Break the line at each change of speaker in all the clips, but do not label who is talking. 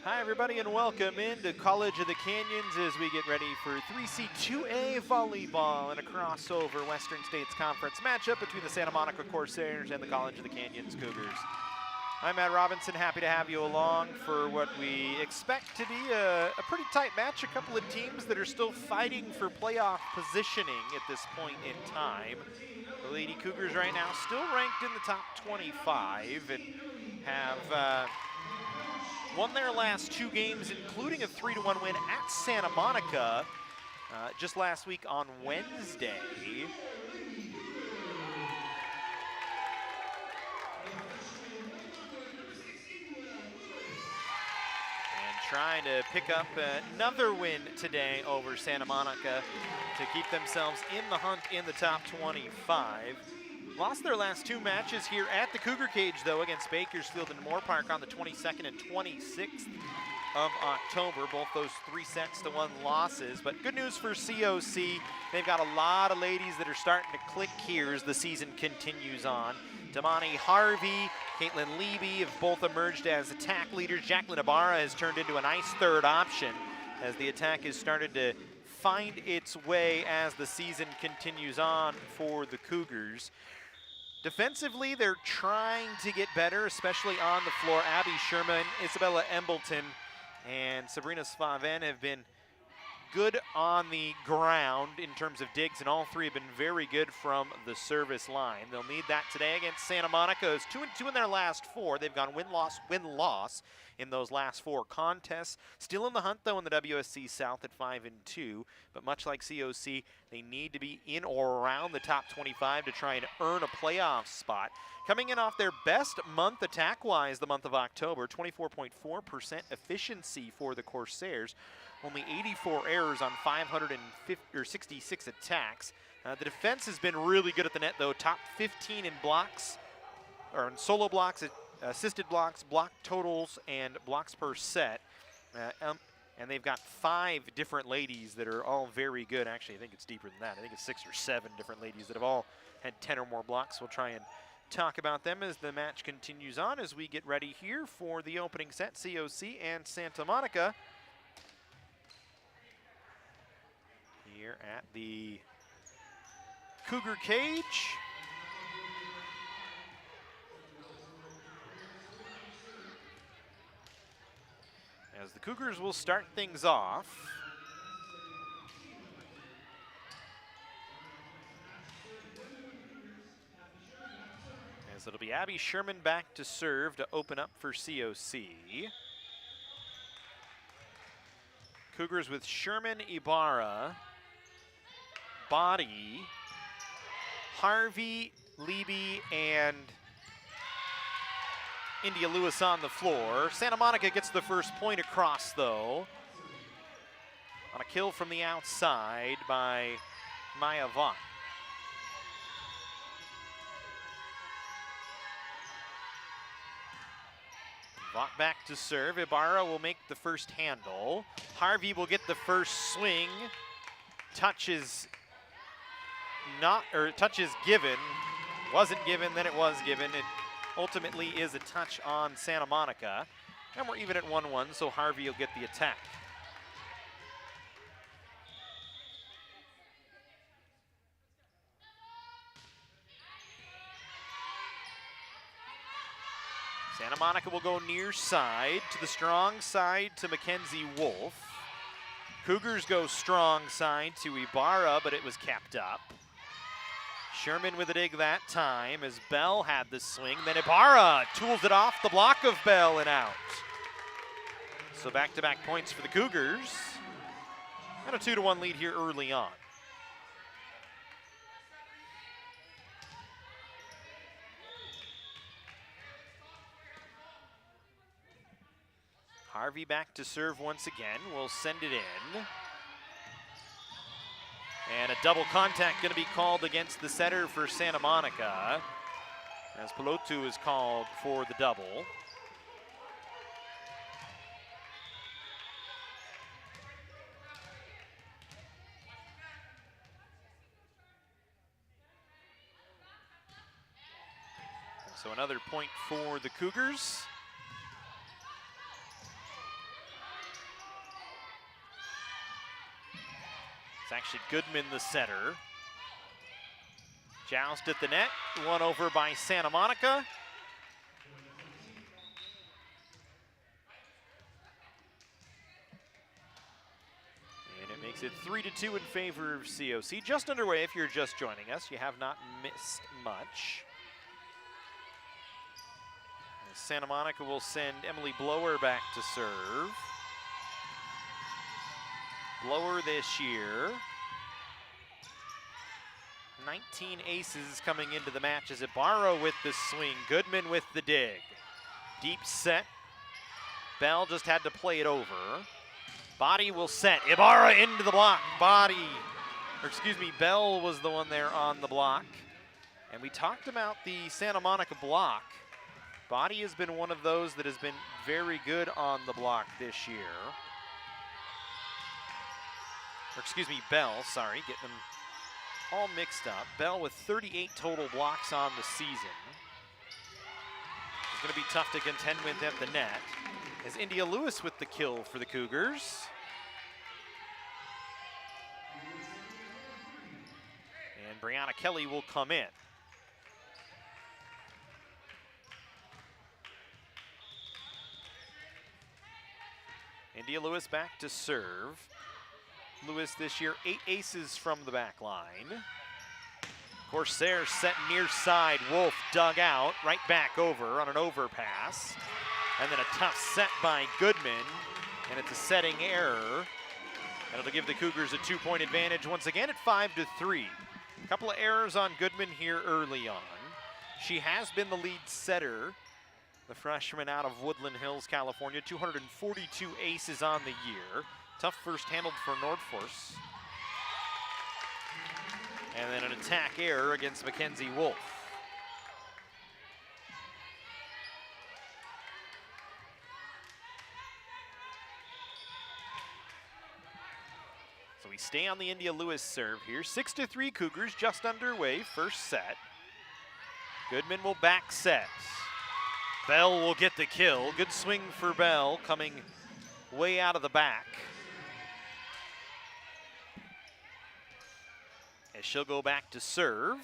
Hi everybody and welcome into College of the Canyons as we get ready for 3C2A volleyball and a crossover Western States Conference matchup between the Santa Monica Corsairs and the College of the Canyons Cougars. I'm Matt Robinson, happy to have you along for what we expect to be a pretty tight match. A couple of teams that are still fighting for playoff positioning at this point in time. The Lady Cougars right now still ranked in the top 25 and have won their last two games, including a 3-1 win at Santa Monica just last week on Wednesday. And trying to pick up another win today over Santa Monica to keep themselves in the hunt in the top 25. Lost their last two matches here at the Cougar Cage, though, against Bakersfield and Moore Park on the 22nd and 26th of October. Both those 3-1 losses. But good news for COC. They've got a lot of ladies that are starting to click here as the season continues on. Damani Harvey, Caitlin Levy have both emerged as attack leaders. Jacqueline Ibarra has turned into a nice third option as the attack has started to find its way as the season continues on for the Cougars. Defensively, they're trying to get better, especially on the floor. Abby Sherman, Isabella Embleton, and Sabrina Svaven have been good on the ground in terms of digs, and all three have been very good from the service line. They'll need that today against Santa Monica. It's 2-2 in their last four. They've gone win-loss, win-loss in those last four contests. Still in the hunt, though, in the WSC South at 5-2. But much like COC, they need to be in or around the top 25 to try and earn a playoff spot. Coming in off their best month attack-wise the month of October, 24.4% efficiency for the Corsairs. Only 84 errors on 566 attacks. The defense has been really good at the net, though. Top 15 in blocks, or in solo blocks, assisted blocks, block totals, and blocks per set. And they've got 5 different ladies that are all very good. Actually, I think it's deeper than that. I think it's 6 or 7 different ladies that have all had 10 or more blocks. We'll try and talk about them as the match continues on as we get ready here for the opening set, COC and Santa Monica. Here at the Cougar Cage. As the Cougars will start things off. As it'll be Abby Sherman back to serve to open up for COC. Cougars with Sherman, Ibarra, Body, Harvey, Leby, and India Lewis on the floor. Santa Monica gets the first point across, though, on a kill from the outside by Maya Vaught. Vaught back to serve. Ibarra will make the first handle. Harvey will get the first swing. Touch is given. Wasn't given, then it was given. It ultimately is a touch on Santa Monica. And we're even at 1-1, so Harvey will get the attack. Santa Monica will go near side to the strong side to Mackenzie Wolf. Cougars go strong side to Ibarra, but it was kept up. Sherman with a dig that time as Bell had the swing. Then Ibarra tools it off the block of Bell and out. So back-to-back points for the Cougars. And a 2-1 lead here early on. Harvey back to serve once again. We'll send it in. And a double contact going to be called against the setter for Santa Monica, as Pelotu is called for the double. And so another point for the Cougars. It's actually Goodman, the setter. Joust at the net, won over by Santa Monica. And it makes it 3-2 in favor of COC. Just underway if you're just joining us. You have not missed much. Santa Monica will send Emily Blower back to serve. Blower this year. 19 aces coming into the match as Ibarra with the swing. Goodman with the dig. Deep set. Bell just had to play it over. Body will set. Ibarra into the block. Bell was the one there on the block. And we talked about the Santa Monica block. Body has been one of those that has been very good on the block this year. Bell, sorry, getting them all mixed up. Bell with 38 total blocks on the season. It's going to be tough to contend with at the net. As India Lewis with the kill for the Cougars. And Brianna Kelly will come in. India Lewis back to serve. Lewis this year, 8 aces from the back line. Corsair set near side. Wolf dug out, right back over on an overpass. And then a tough set by Goodman, and it's a setting error. And it'll give the Cougars a 2-point advantage once again at 5-3. A couple of errors on Goodman here early on. She has been the lead setter, the freshman out of Woodland Hills, California. 242 aces on the year. Tough first handled for Nordfors. And then an attack error against Mackenzie Wolf. So we stay on the India Lewis serve here. 6-3 Cougars, just underway, first set. Goodman will back set. Bell will get the kill. Good swing for Bell, coming way out of the back. As she'll go back to serve.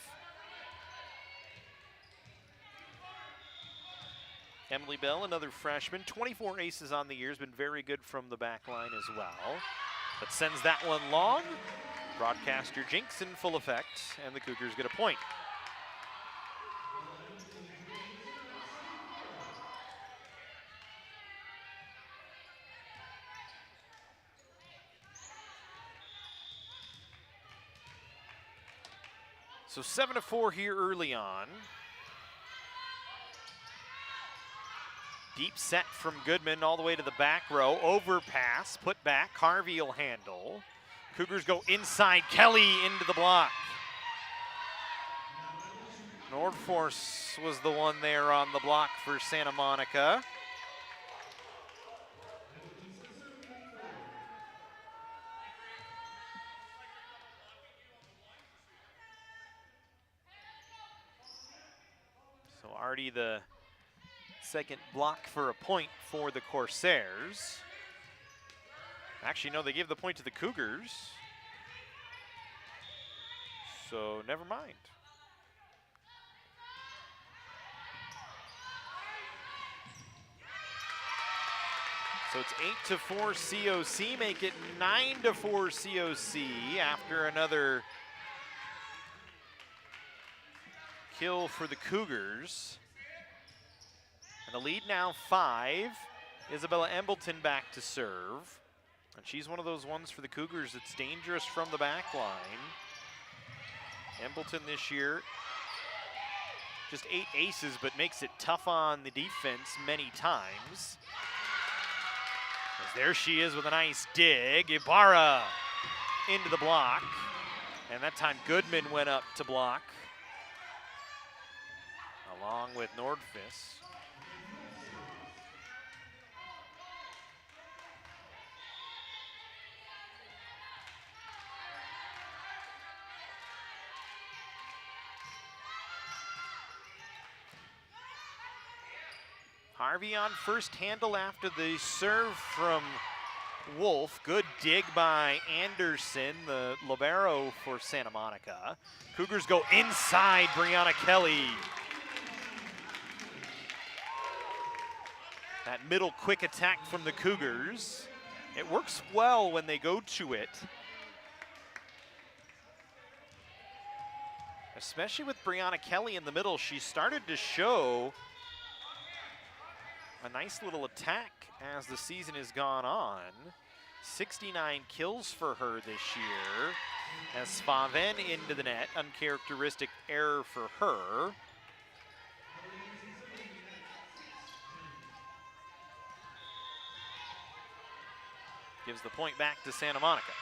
Emily Bell, another freshman, 24 aces on the year, has been very good from the back line as well. But sends that one long. Broadcaster jinx in full effect, and the Cougars get a point. So 7-4 here early on. Deep set from Goodman all the way to the back row. Overpass, put back, Harvey will handle. Cougars go inside, Kelly into the block. Nordfors was the one there on the block for Santa Monica. So already the second block for a point for the Corsairs. Actually, no, they gave the point to the Cougars. So never mind. So it's 8-4 COC, make it 9-4 COC after another kill for the Cougars. And the lead now 5. Isabella Embleton back to serve. And she's one of those ones for the Cougars that's dangerous from the back line. Embleton this year, just 8 aces, but makes it tough on the defense many times. As there she is with a nice dig. Ibarra into the block. And that time Goodman went up to block, along with Nordfors. Harvey on first handle after the serve from Wolf. Good dig by Anderson, the libero for Santa Monica. Cougars go inside Brianna Kelly. That middle quick attack from the Cougars. It works well when they go to it. Especially with Brianna Kelly in the middle, she started to show a nice little attack as the season has gone on. 69 kills for her this year. As Spaven into the net, uncharacteristic error for her. Gives the point back to Santa Monica.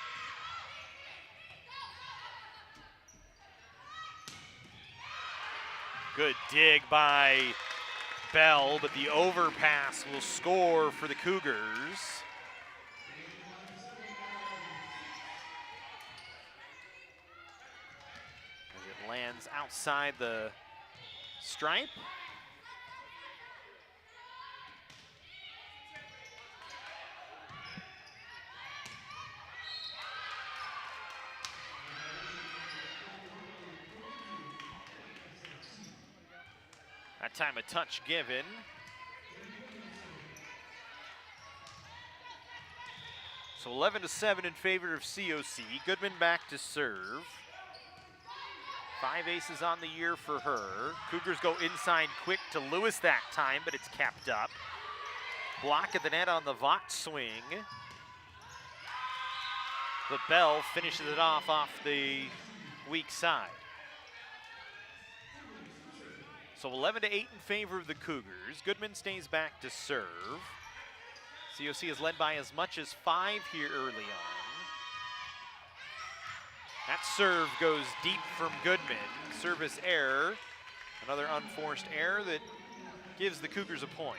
Good dig by Bell, but the overpass will score for the Cougars. As it lands outside the stripe. That time a touch given. So 11-7 in favor of COC. Goodman back to serve. 5 aces on the year for her. Cougars go inside quick to Lewis that time, but it's kept up. Block at the net on the Vought swing. But Bell finishes it off the weak side. So 11-8 in favor of the Cougars. Goodman stays back to serve. COC is led by as much as 5 here early on. That serve goes deep from Goodman. Service error. Another unforced error that gives the Cougars a point.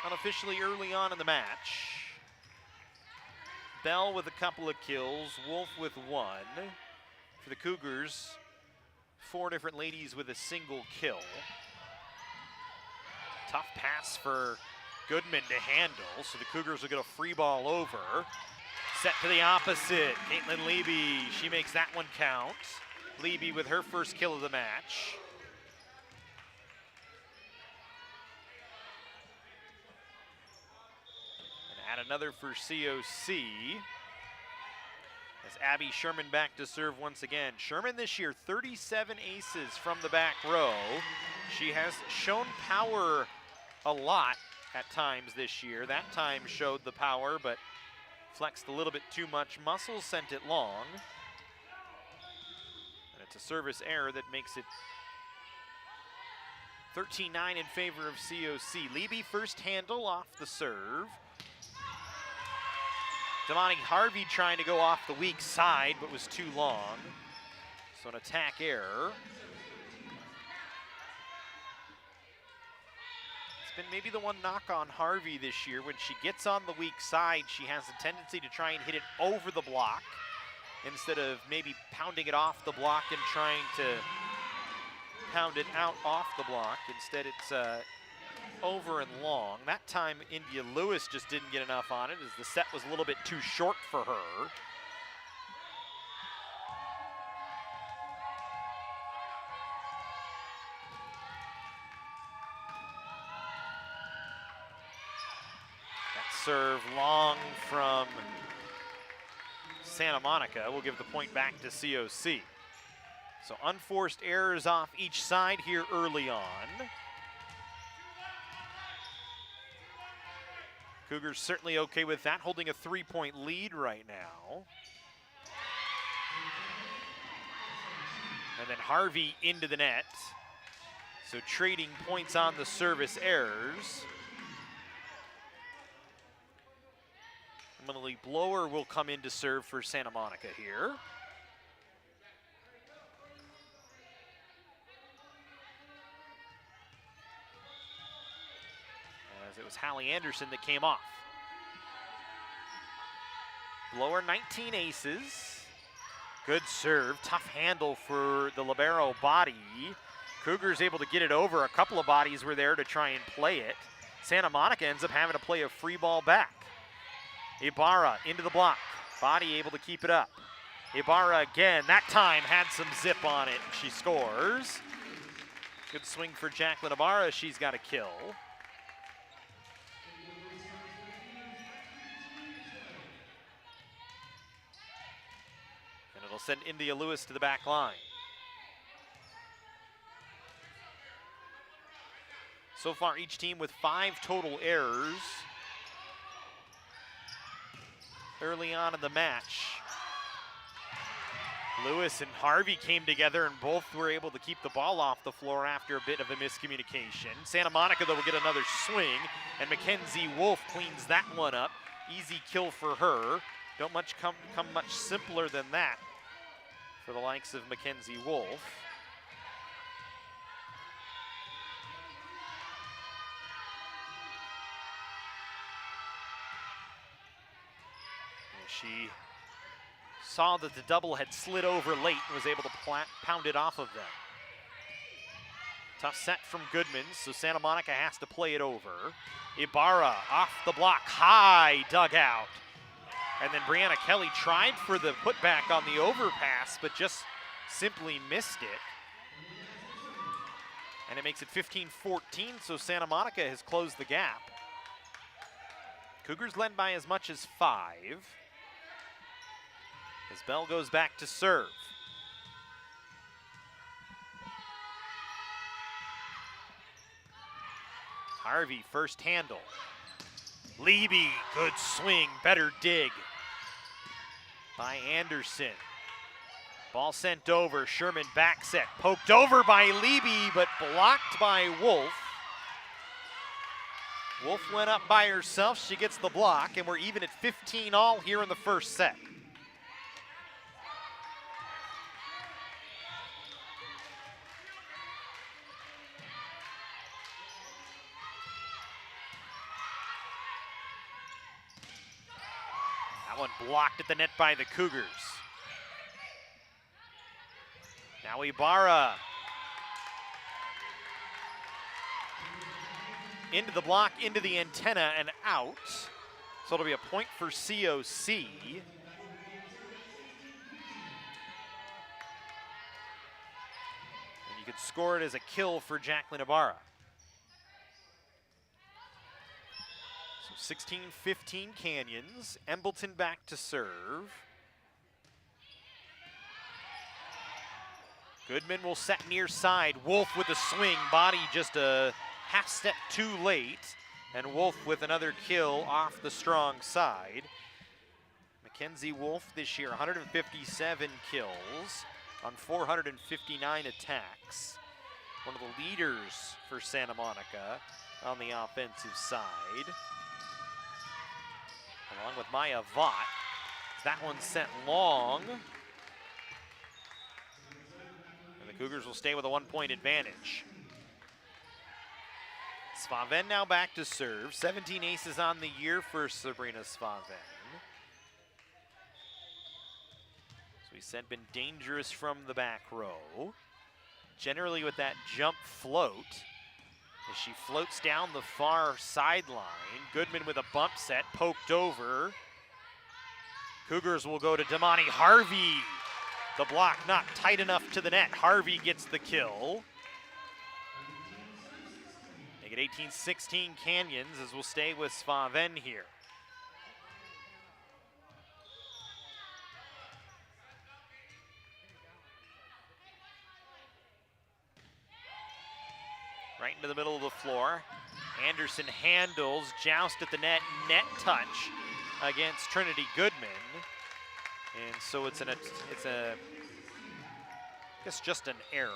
Unofficially early on in the match. Bell with a couple of kills. Wolf with 1. For the Cougars, 4 different ladies with a single kill. Tough pass for Goodman to handle, so the Cougars will get a free ball over. Set to the opposite, Caitlin Leby, she makes that one count. Leby with her first kill of the match. And add another for COC. As Abby Sherman back to serve once again. Sherman this year, 37 aces from the back row. She has shown power a lot at times this year. That time showed the power, but flexed a little bit too much muscle, sent it long. And it's a service error that makes it 13-9 in favor of COC. Leby first handle off the serve. Damani Harvey trying to go off the weak side, but was too long. So an attack error. It's been maybe the one knock on Harvey this year. When she gets on the weak side, she has a tendency to try and hit it over the block instead of maybe pounding it off the block and trying to pound it out off the block. Instead, it's over and long. That time, India Lewis just didn't get enough on it as the set was a little bit too short for her. That serve long from Santa Monica will give the point back to COC. So unforced errors off each side here early on. Cougars certainly okay with that, holding a 3-point lead right now. And then Harvey into the net. So trading points on the service errors. Emily Blower will come in to serve for Santa Monica here. It was Hallie Anderson that came off. Blower 19 aces. Good serve, tough handle for the libero body. Cougars able to get it over. A couple of bodies were there to try and play it. Santa Monica ends up having to play a free ball back. Ibarra into the block. Body able to keep it up. Ibarra again, that time had some zip on it. She scores. Good swing for Jacqueline Ibarra. She's got a kill. And it'll send India Lewis to the back line. So far, each team with 5 total errors early on in the match. Lewis and Harvey came together and both were able to keep the ball off the floor after a bit of a miscommunication. Santa Monica, though, will get another swing, and Mackenzie Wolf cleans that one up. Easy kill for her. Don't come much simpler than that for the likes of Mackenzie Wolf. She saw that the double had slid over late and was able to pound it off of them. Tough set from Goodman, so Santa Monica has to play it over. Ibarra off the block, high dugout. And then Brianna Kelly tried for the putback on the overpass, but just simply missed it. And it makes it 15-14, so Santa Monica has closed the gap. Cougars led by as much as 5. As Bell goes back to serve. Harvey, first handle. Leby, good swing, better dig by Anderson. Ball sent over, Sherman back set, poked over by Leby, but blocked by Wolf. Wolf went up by herself, she gets the block, and we're even at 15 all here in the first set. That one blocked at the net by the Cougars. Now Ibarra. Into the block, into the antenna, and out. So it'll be a point for COC. And you could score it as a kill for Jacqueline Ibarra. So 16-15 Canyons. Embleton back to serve. Goodman will set near side. Wolf with a swing, body just a half step too late, and Wolf with another kill off the strong side. Mackenzie Wolf this year, 157 kills on 459 attacks. One of the leaders for Santa Monica on the offensive side. Along with Maya Vaught. That one sent long. And the Cougars will stay with a 1-point advantage. Svaven now back to serve. 17 aces on the year for Sabrina Svaven. So we said been dangerous from the back row. Generally with that jump float. As she floats down the far sideline. Goodman with a bump set, poked over. Cougars will go to Damani Harvey. The block not tight enough to the net. Harvey gets the kill. Make it 18-16 Canyons as we'll stay with Svaven here. Right into the middle of the floor. Anderson handles, joust at the net, net touch against Trinity Goodman. And so it's I guess just an error.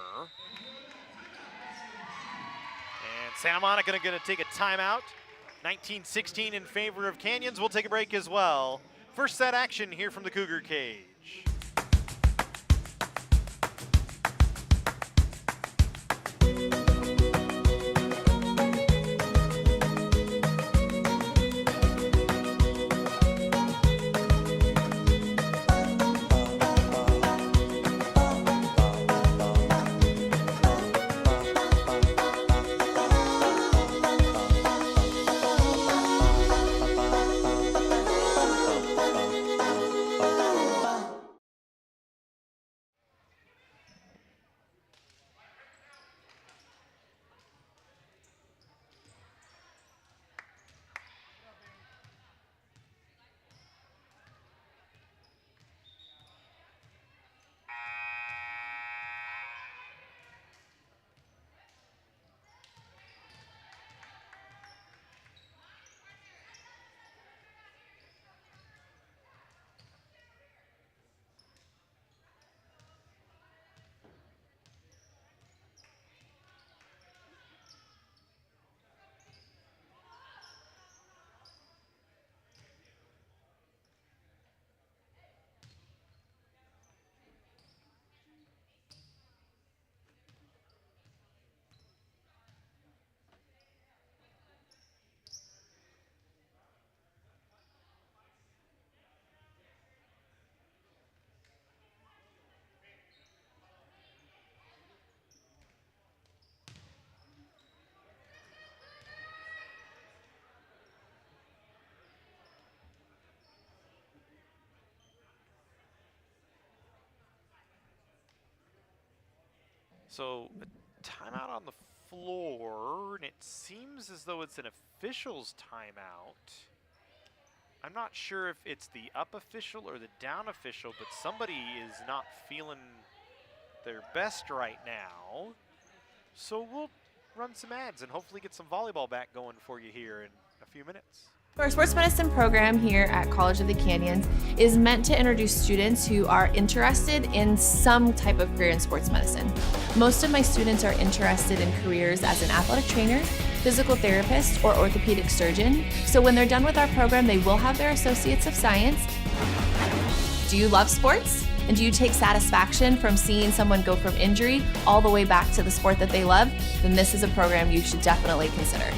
And Santa Monica going to take a timeout. 19-16 in favor of Canyons. We'll take a break as well. First set action here from the Cougar cage. So a timeout on the floor, and it seems as though it's an official's timeout. I'm not sure if it's the up official or the down official, but somebody is not feeling their best right now. So we'll run some ads and hopefully get some volleyball back going for you here in a few minutes.
Our sports medicine program here at College of the Canyons is meant to introduce students who are interested in some type of career in sports medicine. Most of my students are interested in careers as an athletic trainer, physical therapist, or orthopedic surgeon. So when they're done with our program, they will have their Associates of Science. Do you love sports? And do you take satisfaction from seeing someone go from injury all the way back to the sport that they love? Then this is a program you should definitely consider.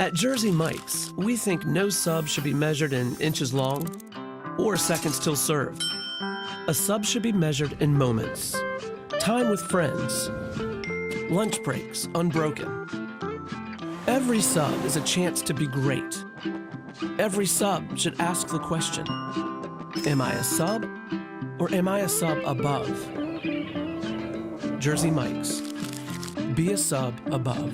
At Jersey Mike's, we think no sub should be measured in inches long or seconds till served. A sub should be measured in moments, time with friends, lunch breaks unbroken. Every sub is a chance to be great. Every sub should ask the question, am I a sub or am I a sub above? Jersey Mike's, be a sub above.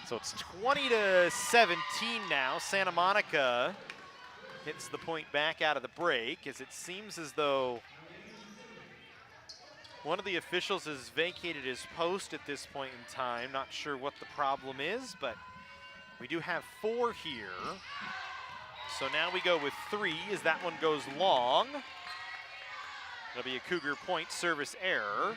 So it's 20-17 now. Santa Monica hits the point back out of the break, as it seems as though one of the officials has vacated his post at this point in time. Not sure what the problem is, but we do have 4 here. So now we go with 3 as that one goes long. It'll be a Cougar point service error.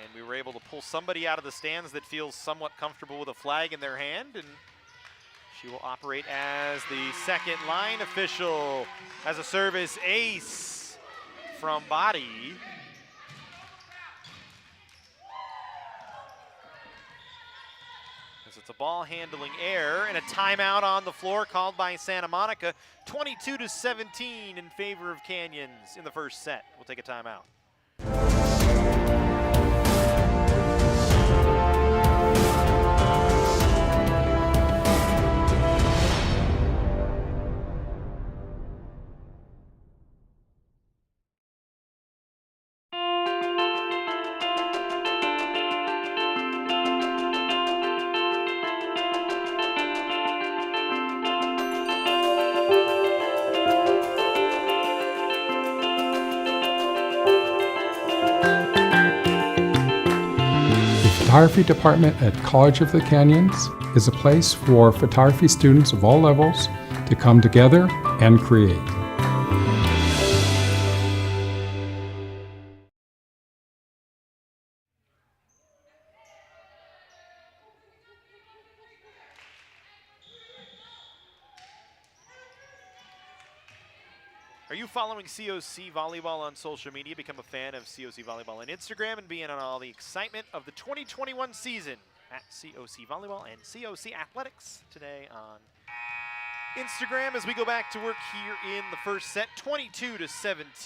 And we were able to pull somebody out of the stands that feels somewhat comfortable with a flag in their hand, and she will operate as the second line official as a service ace from body. As it's a ball handling error and a timeout on the floor called by Santa Monica. 22-17 in favor of Canyons in the first set. We'll take a timeout.
Photography department at College of the Canyons is a place for photography students of all levels to come together and create.
Are you following COC Volleyball on social media? Become a fan of COC Volleyball on Instagram and be in on all the excitement of the 2021 season at COC Volleyball and COC Athletics today on Instagram as we go back to work here in the first set. 22-17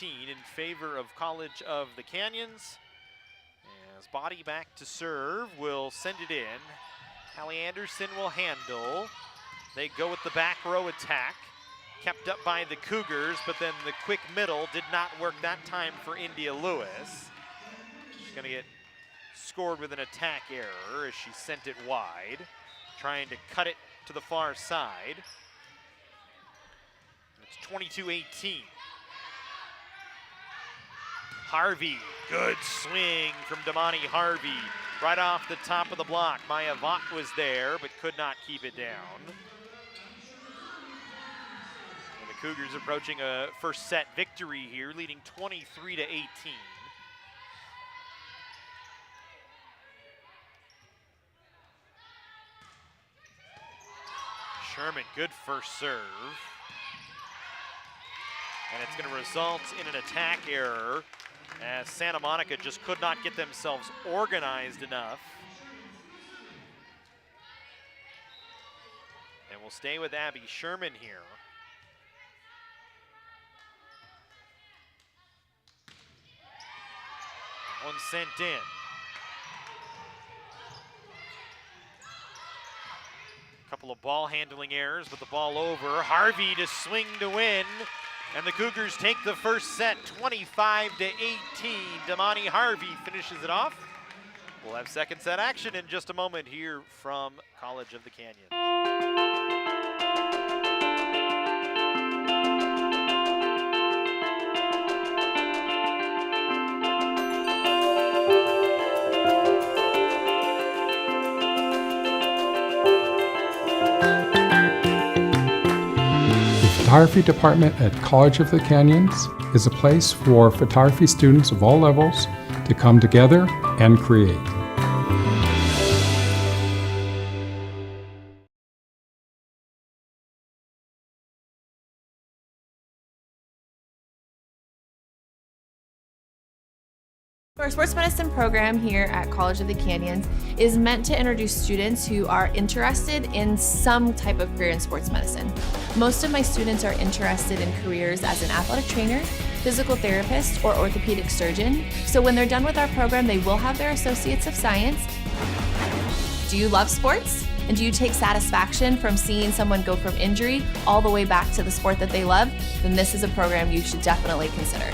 in favor of College of the Canyons. As body back to serve, will send it in. Hallie Anderson will handle. They go with the back row attack. Kept up by the Cougars, but then the quick middle did not work that time for India Lewis. She's gonna get scored with an attack error as she sent it wide, trying to cut it to the far side. It's 22-18. Harvey, good swing from Damani Harvey. Right off the top of the block. Maya Vaught was there, but could not keep it down. And the Cougars approaching a first set victory here, leading 23-18. Sherman, good first serve. And it's going to result in an attack error as Santa Monica just could not get themselves organized enough. And we'll stay with Abby Sherman here. One sent in. Couple of ball handling errors, but the ball over. Harvey to swing to win. And the Cougars take the first set 25-18. Damani Harvey finishes it off. We'll have second set action in just a moment here from College of the Canyons.
The photography department at College of the Canyons is a place for photography students of all levels to come together and create.
Our sports medicine program here at College of the Canyons is meant to introduce students who are interested in some type of career in sports medicine. Most of my students are interested in careers as an athletic trainer, physical therapist, or orthopedic surgeon. So when they're done with our program, they will have their Associates of Science. Do you love sports? And do you take satisfaction from seeing someone go from injury all the way back to the sport that they love? Then this is a program you should definitely consider.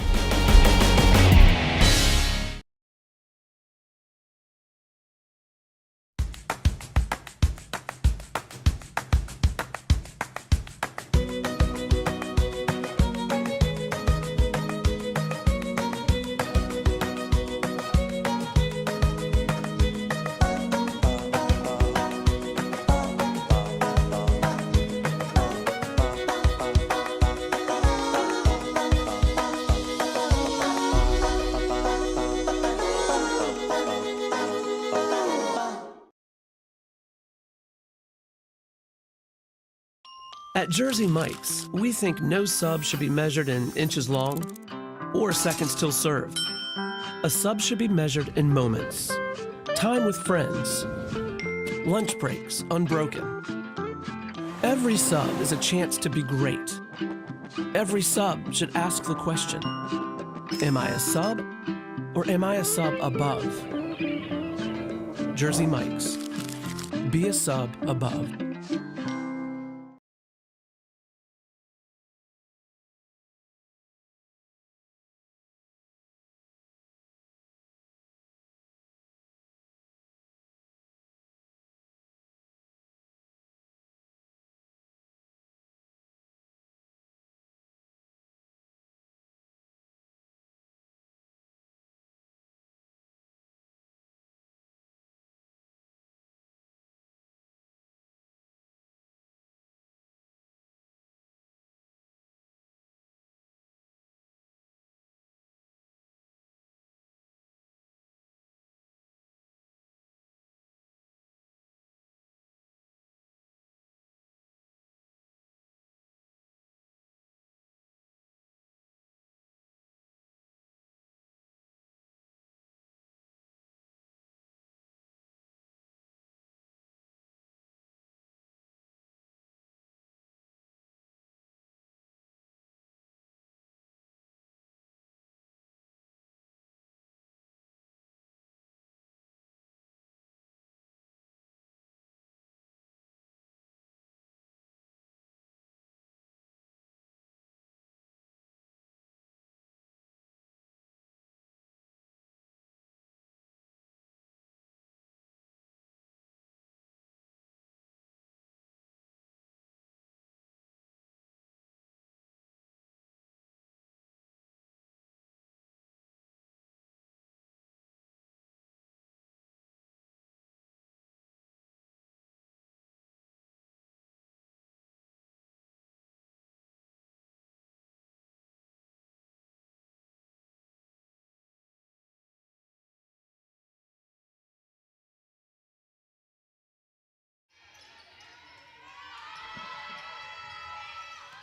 At Jersey Mike's, we think no sub should be measured in inches long or seconds till served. A sub should be measured in moments, time with friends, lunch breaks unbroken. Every sub is a chance to be great. Every sub should ask the question, am I a sub or am I a sub above? Jersey Mike's, be a sub above.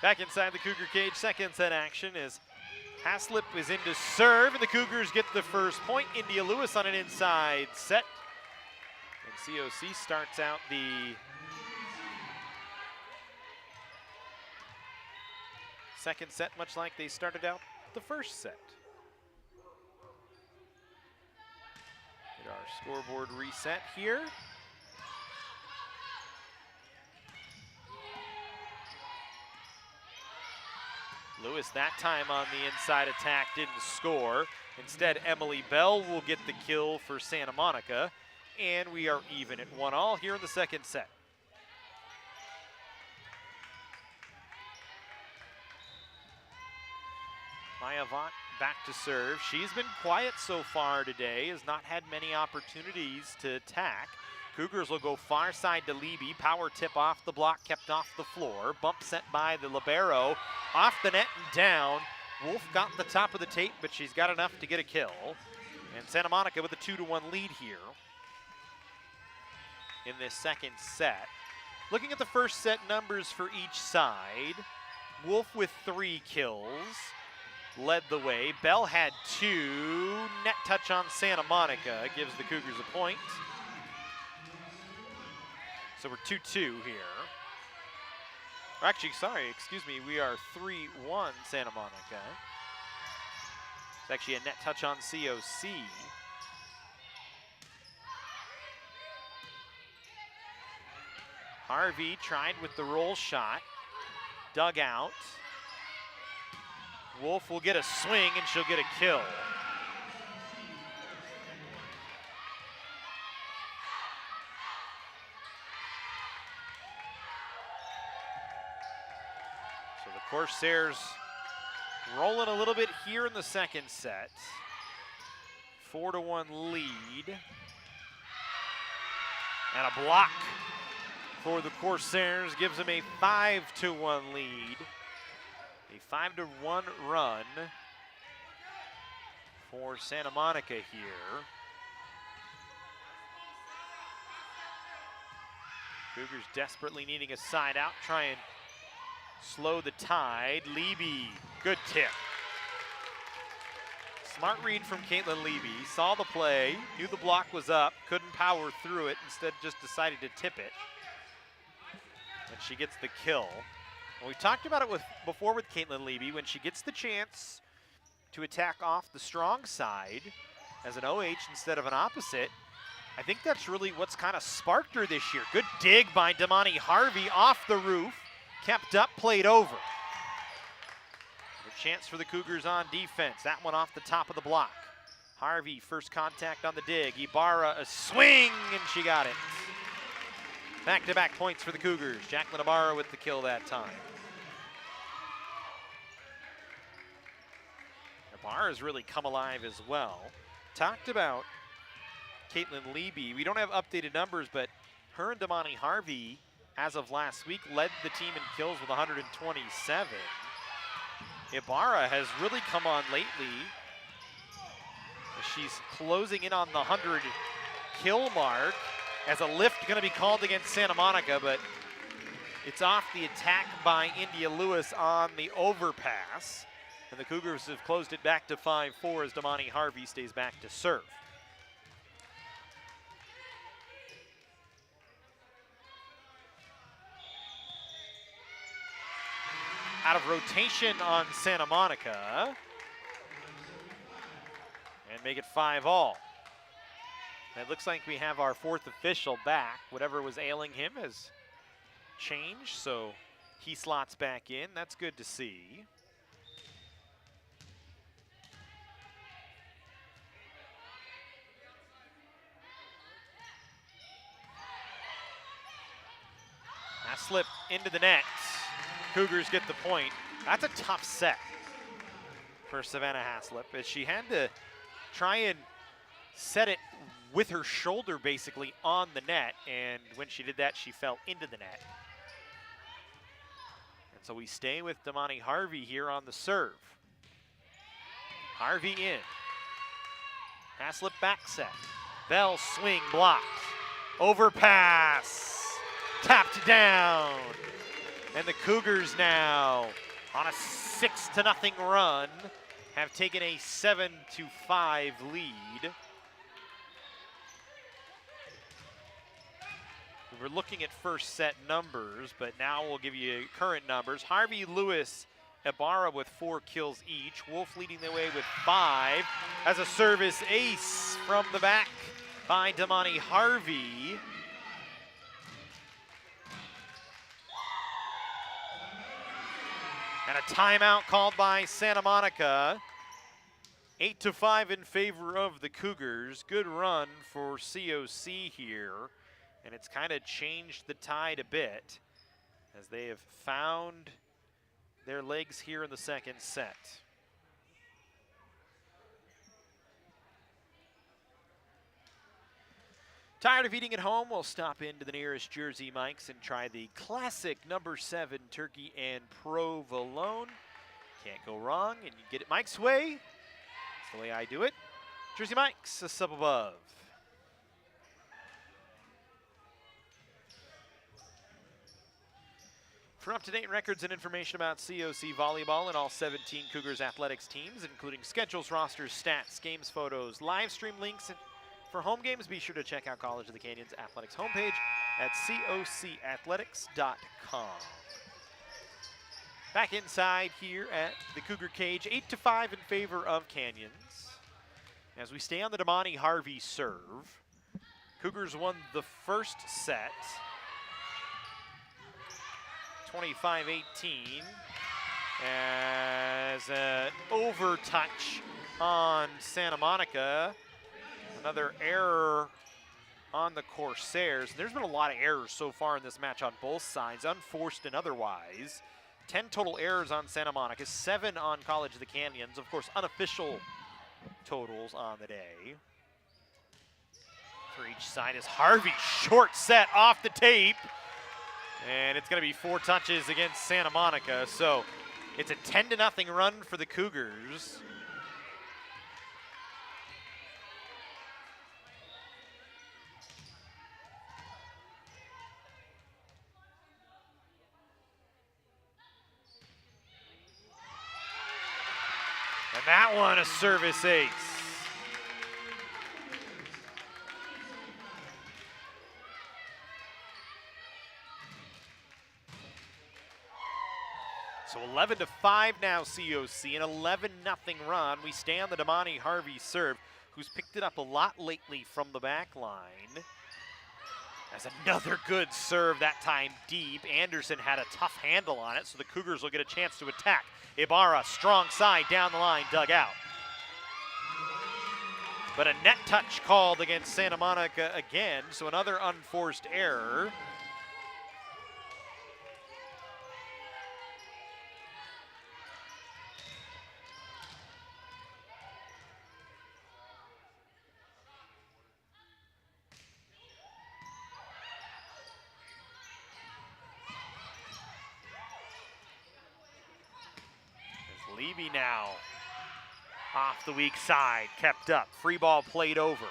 Back inside the Cougar cage, second set action as Haslip is in to serve, and the Cougars get the first point. India Lewis on an inside set. And COC starts out the second set much like they started out the first set. Get our scoreboard reset here. Lewis that time on the inside attack didn't score. Instead, Emily Bell will get the kill for Santa Monica, and we are even at 1-1 here in the second set. Maya Vaught back to serve. She's been quiet so far today, has not had many opportunities to attack. Cougars will go far side to Leby. Power tip off the block, kept off the floor. Bump set by the libero. Off the net and down. Wolf got the top of the tape, but she's got enough to get a kill. And Santa Monica with a 2-1 lead here in this second set. Looking at the first set numbers for each side, Wolf with 3 kills led the way. Bell had 2. Net touch on Santa Monica gives the Cougars a point. So we're 2-2 here. Or actually, sorry, excuse me, we are 3-1 Santa Monica. It's actually a net touch on COC. Harvey tried with the roll shot, dug out. Wolf will get a swing and she'll get a kill. So the Corsairs rolling a little bit here in the second set. 4-1 lead. And a block for the Corsairs gives them a 5-1 lead. A 5-1 run for Santa Monica here. Cougars desperately needing a side out, try and slow the tide. Leby, good tip. Smart read from Caitlin Leby, saw the play, knew the block was up, couldn't power through it, instead just decided to tip it. And she gets the kill. And we talked about it before with Caitlin Leby, when she gets the chance to attack off the strong side as an OH instead of an opposite, I think that's really what's kind of sparked her this year. Good dig by Damani Harvey off the roof, kept up, played over. A chance for the Cougars on defense. That one off the top of the block. Harvey, first contact on the dig. Ibarra, a swing, and she got it. Back-to-back points for the Cougars. Jacqueline Ibarra with the kill that time. Ibarra's really come alive as well. Talked about Caitlin Leby. We don't have updated numbers, but her and Damani Harvey, as of last week, led the team in kills with 127. Ibarra has really come on lately. She's closing in on the 100 kill mark. As a lift going to be called against Santa Monica, but it's off the attack by India Lewis on the overpass. And the Cougars have closed it back to 5-4 as Damani Harvey stays back to serve. Out of rotation on Santa Monica. And make it 5-all. It looks like we have our fourth official back. Whatever was ailing him has changed, so he slots back in. That's good to see. Haslip into the net. Cougars get the point. That's a tough set for Savannah Haslip, as she had to try and set it with her shoulder basically on the net, and when she did that, she fell into the net. And so we stay with Damani Harvey here on the serve. Harvey in. Haslip back set. Bell swing blocked. Overpass. Tapped down. And the Cougars now on a 6-0 run have taken a 7-5 lead. We were looking at first set numbers, but now we'll give you current numbers. Harvey, Lewis, Ibarra with 4 kills each. Wolf leading the way with 5 as a service ace from the back by Damani Harvey. And a timeout called by Santa Monica. 8-5 in favor of the Cougars. Good run for COC here. And it's kind of changed the tide a bit as they have found their legs here in the second set. Tired of eating at home? We'll stop into the nearest Jersey Mike's and try the classic number 7 turkey and provolone. Can't go wrong, and you get it Mike's way. That's the way I do it. Jersey Mike's, a sub above. For up-to-date records and information about COC Volleyball and all 17 Cougars athletics teams, including schedules, rosters, stats, games, photos, live stream links, and for home games, be sure to check out College of the Canyons athletics homepage at cocathletics.com. Back inside here at the Cougar cage, 8-5 in favor of Canyons. As we stay on the Damani Harvey serve, Cougars won the first set, 25-18, as an overtouch on Santa Monica. Another error on the Corsairs. There's been a lot of errors so far in this match on both sides, unforced and otherwise. 10 total errors on Santa Monica, 7 on College of the Canyons. Of course, unofficial totals on the day. For each side is Harvey, short set off the tape. And it's going to be 4 touches against Santa Monica. So it's a 10-0 run for the Cougars. And that one, a service ace. So 11-5 now COC, an 11-0 run. We stay on the Damani Harvey serve, who's picked it up a lot lately from the back line. As another good serve, that time deep. Anderson had a tough handle on it, so the Cougars will get a chance to attack. Ibarra, strong side, down the line, dug out. But a net touch called against Santa Monica again, so another unforced error. Levy now off the weak side, kept up. Free ball played over.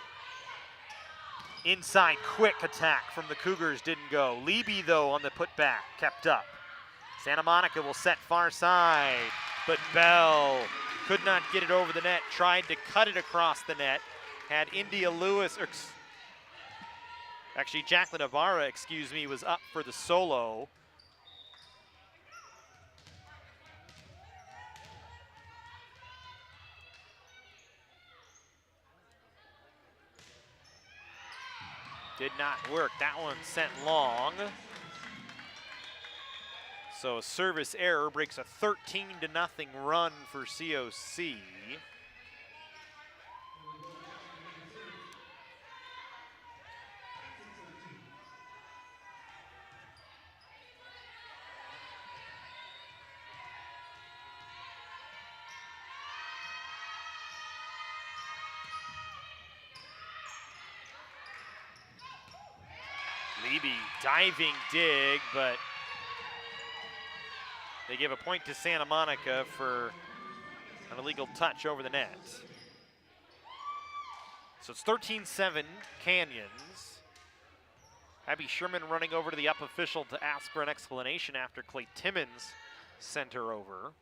Inside quick attack from the Cougars didn't go. Levy though on the putback, kept up. Santa Monica will set far side, but Bell could not get it over the net. Tried to cut it across the net. Had India Lewis, or actually Jacqueline Ibarra, excuse me, was up for the solo. Did not work. That one sent long. So a service error breaks a 13-0 run for COC. Levy diving dig, but they give a point to Santa Monica for an illegal touch over the net. So it's 13-7 Canyons Abby Sherman running over to the up official to ask for an explanation after Clay Timmons sent her over.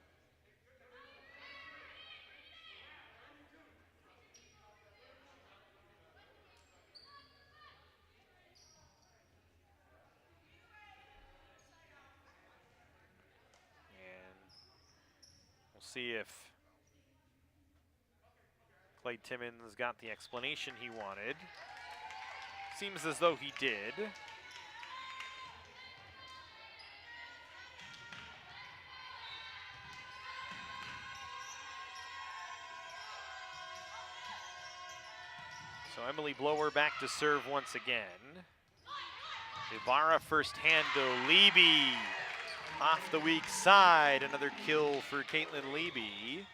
We'll see if Clay Timmons got the explanation he wanted. Seems as though he did. So Emily Blower back to serve once again. Ibarra first handle, Leby off the weak side. Another kill for Caitlin Leby.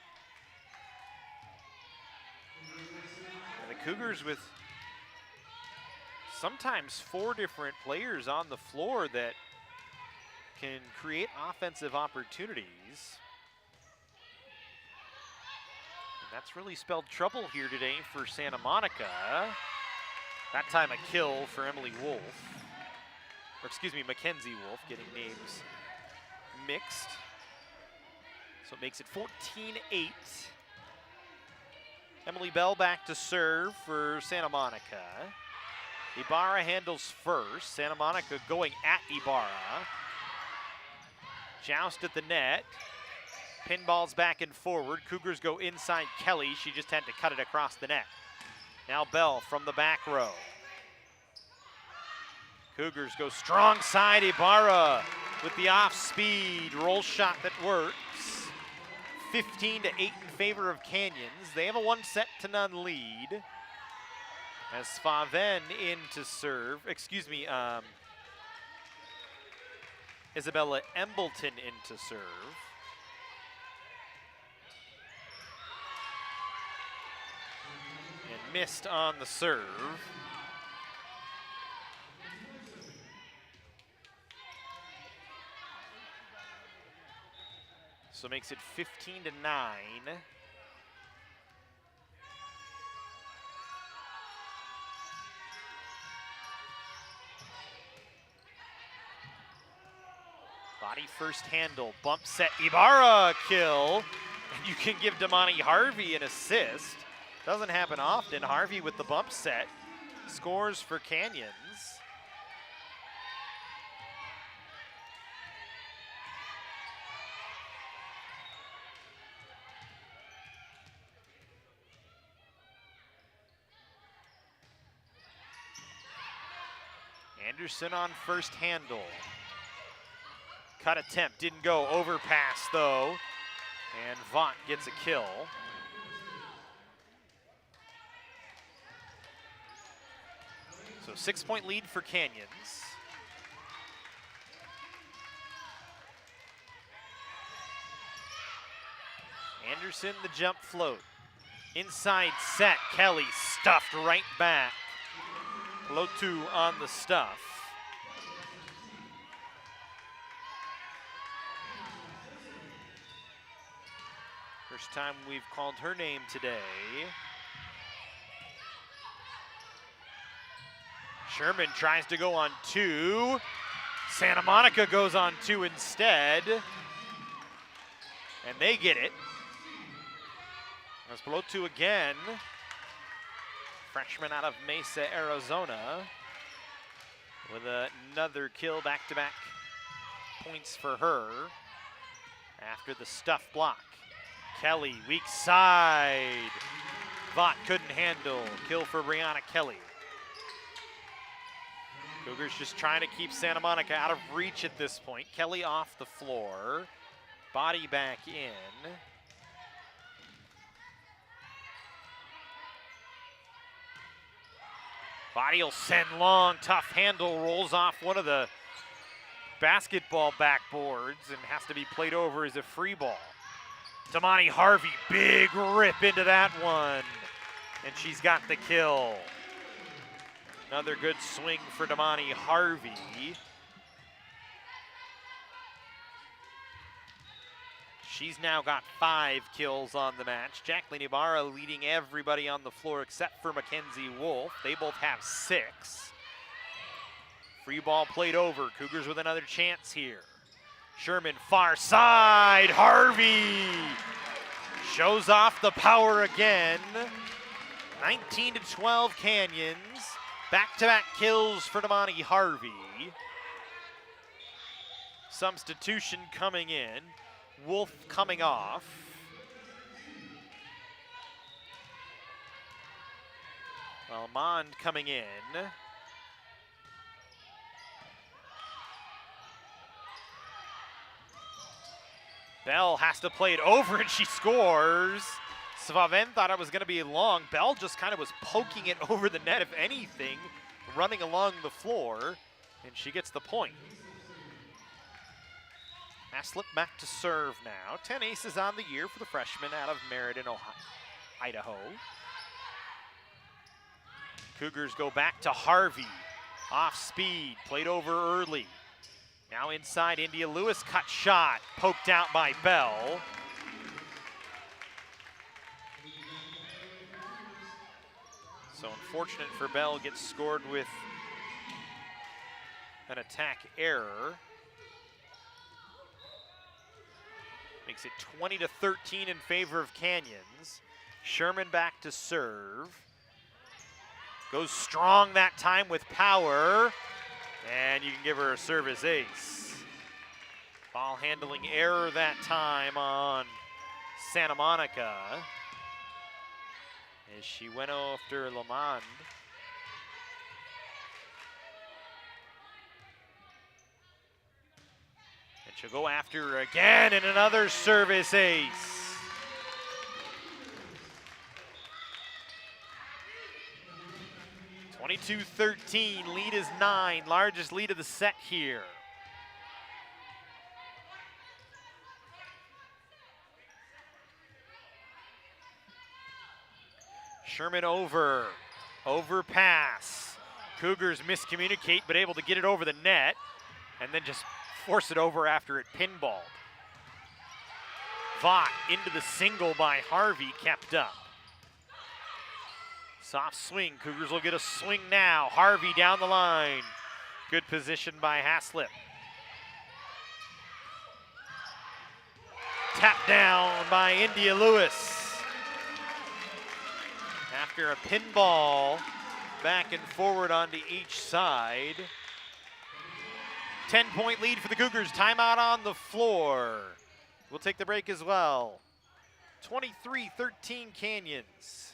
And the Cougars with sometimes 4 different players on the floor that can create offensive opportunities. And that's really spelled trouble here today for Santa Monica. That time a kill for Emily Wolf. Or excuse me, Mackenzie Wolf, getting names mixed. So it makes it 14-8. Emily Bell back to serve for Santa Monica. Ibarra handles first. Santa Monica going at Ibarra. Joust at the net. Pinballs back and forward. Cougars go inside Kelly. She just had to cut it across the net. Now Bell from the back row. Cougars go strong side. Ibarra with the off-speed roll shot that works. 15-8 in favor of Canyons. They have a 1-0 lead. As Faven in to serve. Excuse me, Isabella Embleton in to serve. And missed on the serve. So makes it 15-9. Body first handle, bump set, Ibarra kill. And you can give Damani Harvey an assist. Doesn't happen often. Harvey with the bump set scores for Canyons. Anderson on first handle. Cut attempt, didn't go. Overpass though. And Vaught gets a kill. So 6-point lead for Canyons. Anderson the jump float. Inside set, Kelly stuffed right back. Lotu on the stuff. First time we've called her name today. Sherman tries to go on 2. Santa Monica goes on 2 instead. And they get it. As Lotu again. Freshman out of Mesa, Arizona, with another kill, back-to-back points for her after the stuff block. Kelly, weak side. Vaught couldn't handle. Kill for Brianna Kelly. Cougars just trying to keep Santa Monica out of reach at this point. Kelly off the floor. Body back in. Body will send long, tough handle, rolls off one of the basketball backboards and has to be played over as a free ball. Damani Harvey, big rip into that one. And she's got the kill. Another good swing for Damani Harvey. She's now got 5 kills on the match. Jacqueline Ibarra leading everybody on the floor except for Mackenzie Wolf. They both have 6. Free ball played over. Cougars with another chance here. Sherman far side. Harvey shows off the power again. 19-12 Canyons. Back-to-back kills for Damani Harvey. Substitution coming in. Wolf coming off. Almond coming in. Bell has to play it over and she scores. Svaven thought it was going to be long. Bell just kind of was poking it over the net, if anything, running along the floor, and she gets the point. Haslip back to serve now. 10 aces on the year for the freshman out of Meriden, Idaho. Cougars go back to Harvey. Off speed, played over early. Now inside, India Lewis cut shot, poked out by Bell. So unfortunate for Bell, gets scored with an attack error. Makes it 20-13 in favor of Canyons. Sherman back to serve. Goes strong that time with power. And you can give her a service ace. Ball handling error that time on Santa Monica, as she went after Lamond. And she'll go after her again, and another service ace. (22-13), lead is 9, largest lead of the set here. Sherman overpass. Cougars miscommunicate, but able to get it over the net, and then just force it over after it pinballed. Vaught into the single by Harvey, kept up. Soft swing, Cougars will get a swing now. Harvey down the line. Good position by Haslip. Tap down by India Lewis. After a pinball, back and forward onto each side. 10-point lead for the Cougars. Timeout on the floor. We'll take the break as well. 23-13 Canyons.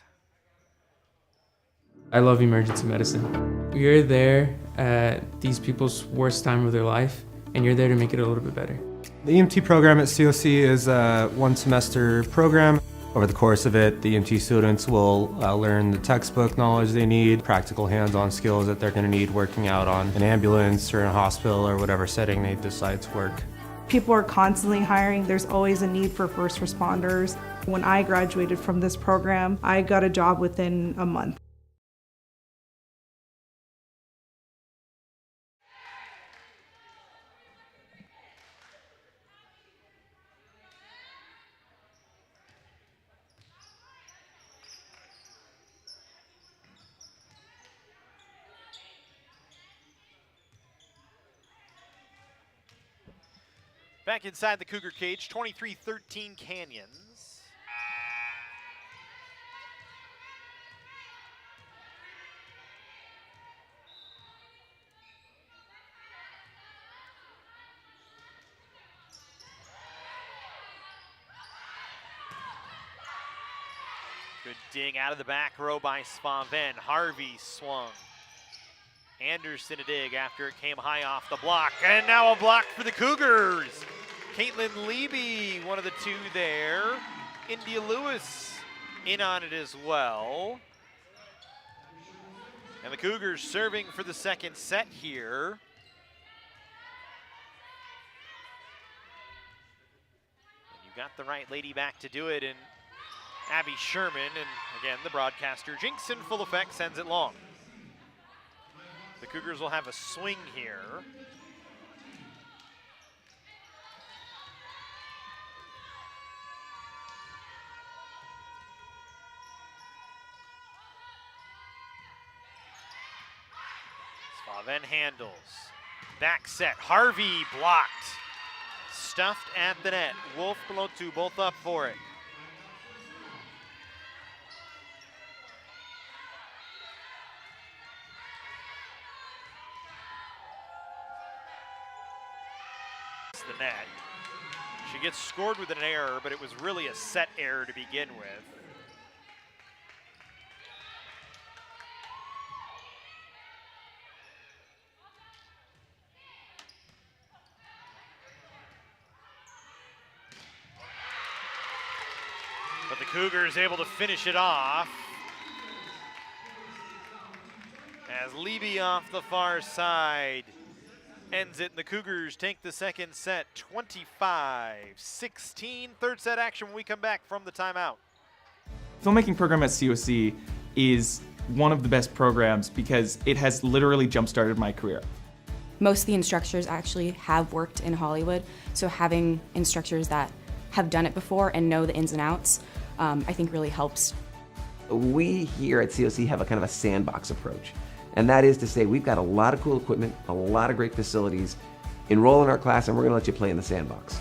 I love emergency medicine. You're there at these people's worst time of their life, and you're there to make it a little bit better.
The EMT program at COC is a one-semester program. Over the course of it, the EMT students will learn the textbook knowledge they need, practical hands-on skills that they're going to need working out on an ambulance or in a hospital or whatever setting they decide to work.
People are constantly hiring. There's always a need for first responders. When I graduated from this program, I got a job within a month.
Back inside the Cougar cage, 23-13 Canyons. Good ding out of the back row by Svaven. Harvey swung. Anderson a dig after it came high off the block. And now a block for the Cougars. Caitlin Leby, one of the two there. India Lewis in on it as well. And the Cougars serving for the second set here. And you got the right lady back to do it in Abby Sherman. And again, the broadcaster jinx in full effect, sends it long. The Cougars will have a swing here. Then handles. Back set. Harvey blocked. Stuffed at the net. Wolf below 2, both up for it. The net. She gets scored with an error, but it was really a set error to begin with. But the Cougars able to finish it off. As Levy off the far side ends it, and the Cougars take the second set 25-16. Third set action when we come back from the timeout.
Filmmaking program at COC is one of the best programs because it has literally jump-started my career.
Most of the instructors actually have worked in Hollywood, so having instructors that have done it before and know the ins and outs, I think really helps.
We here at COC have a kind of a sandbox approach. And that is to say, we've got a lot of cool equipment, a lot of great facilities. Enroll in our class and we're gonna let you play in the sandbox.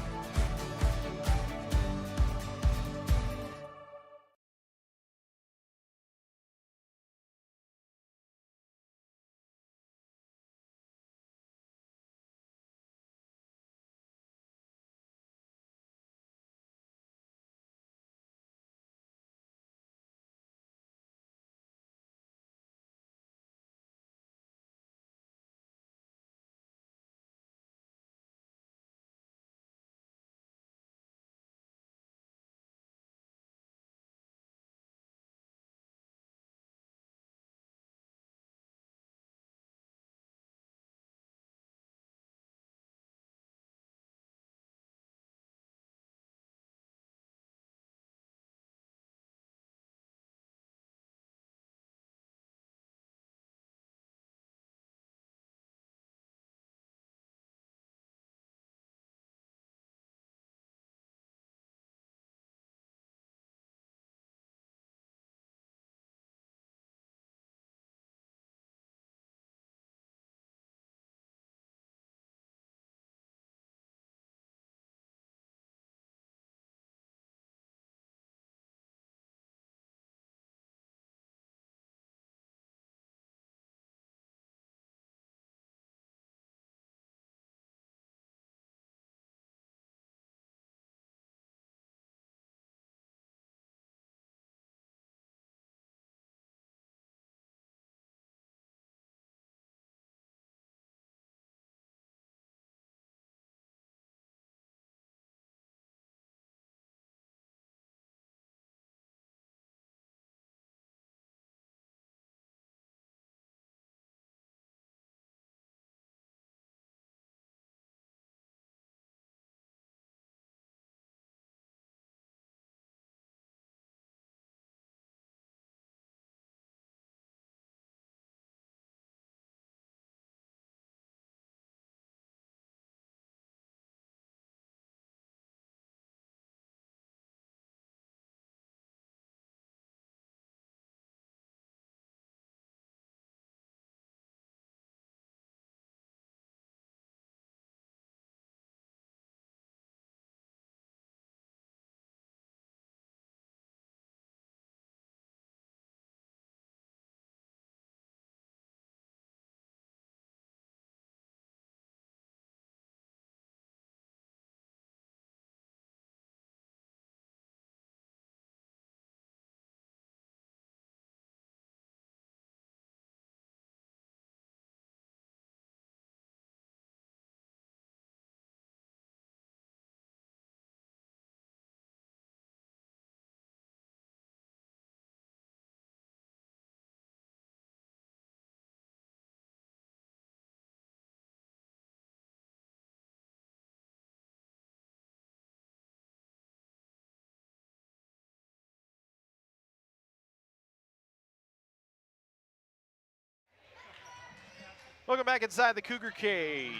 Welcome back inside the Cougar cage.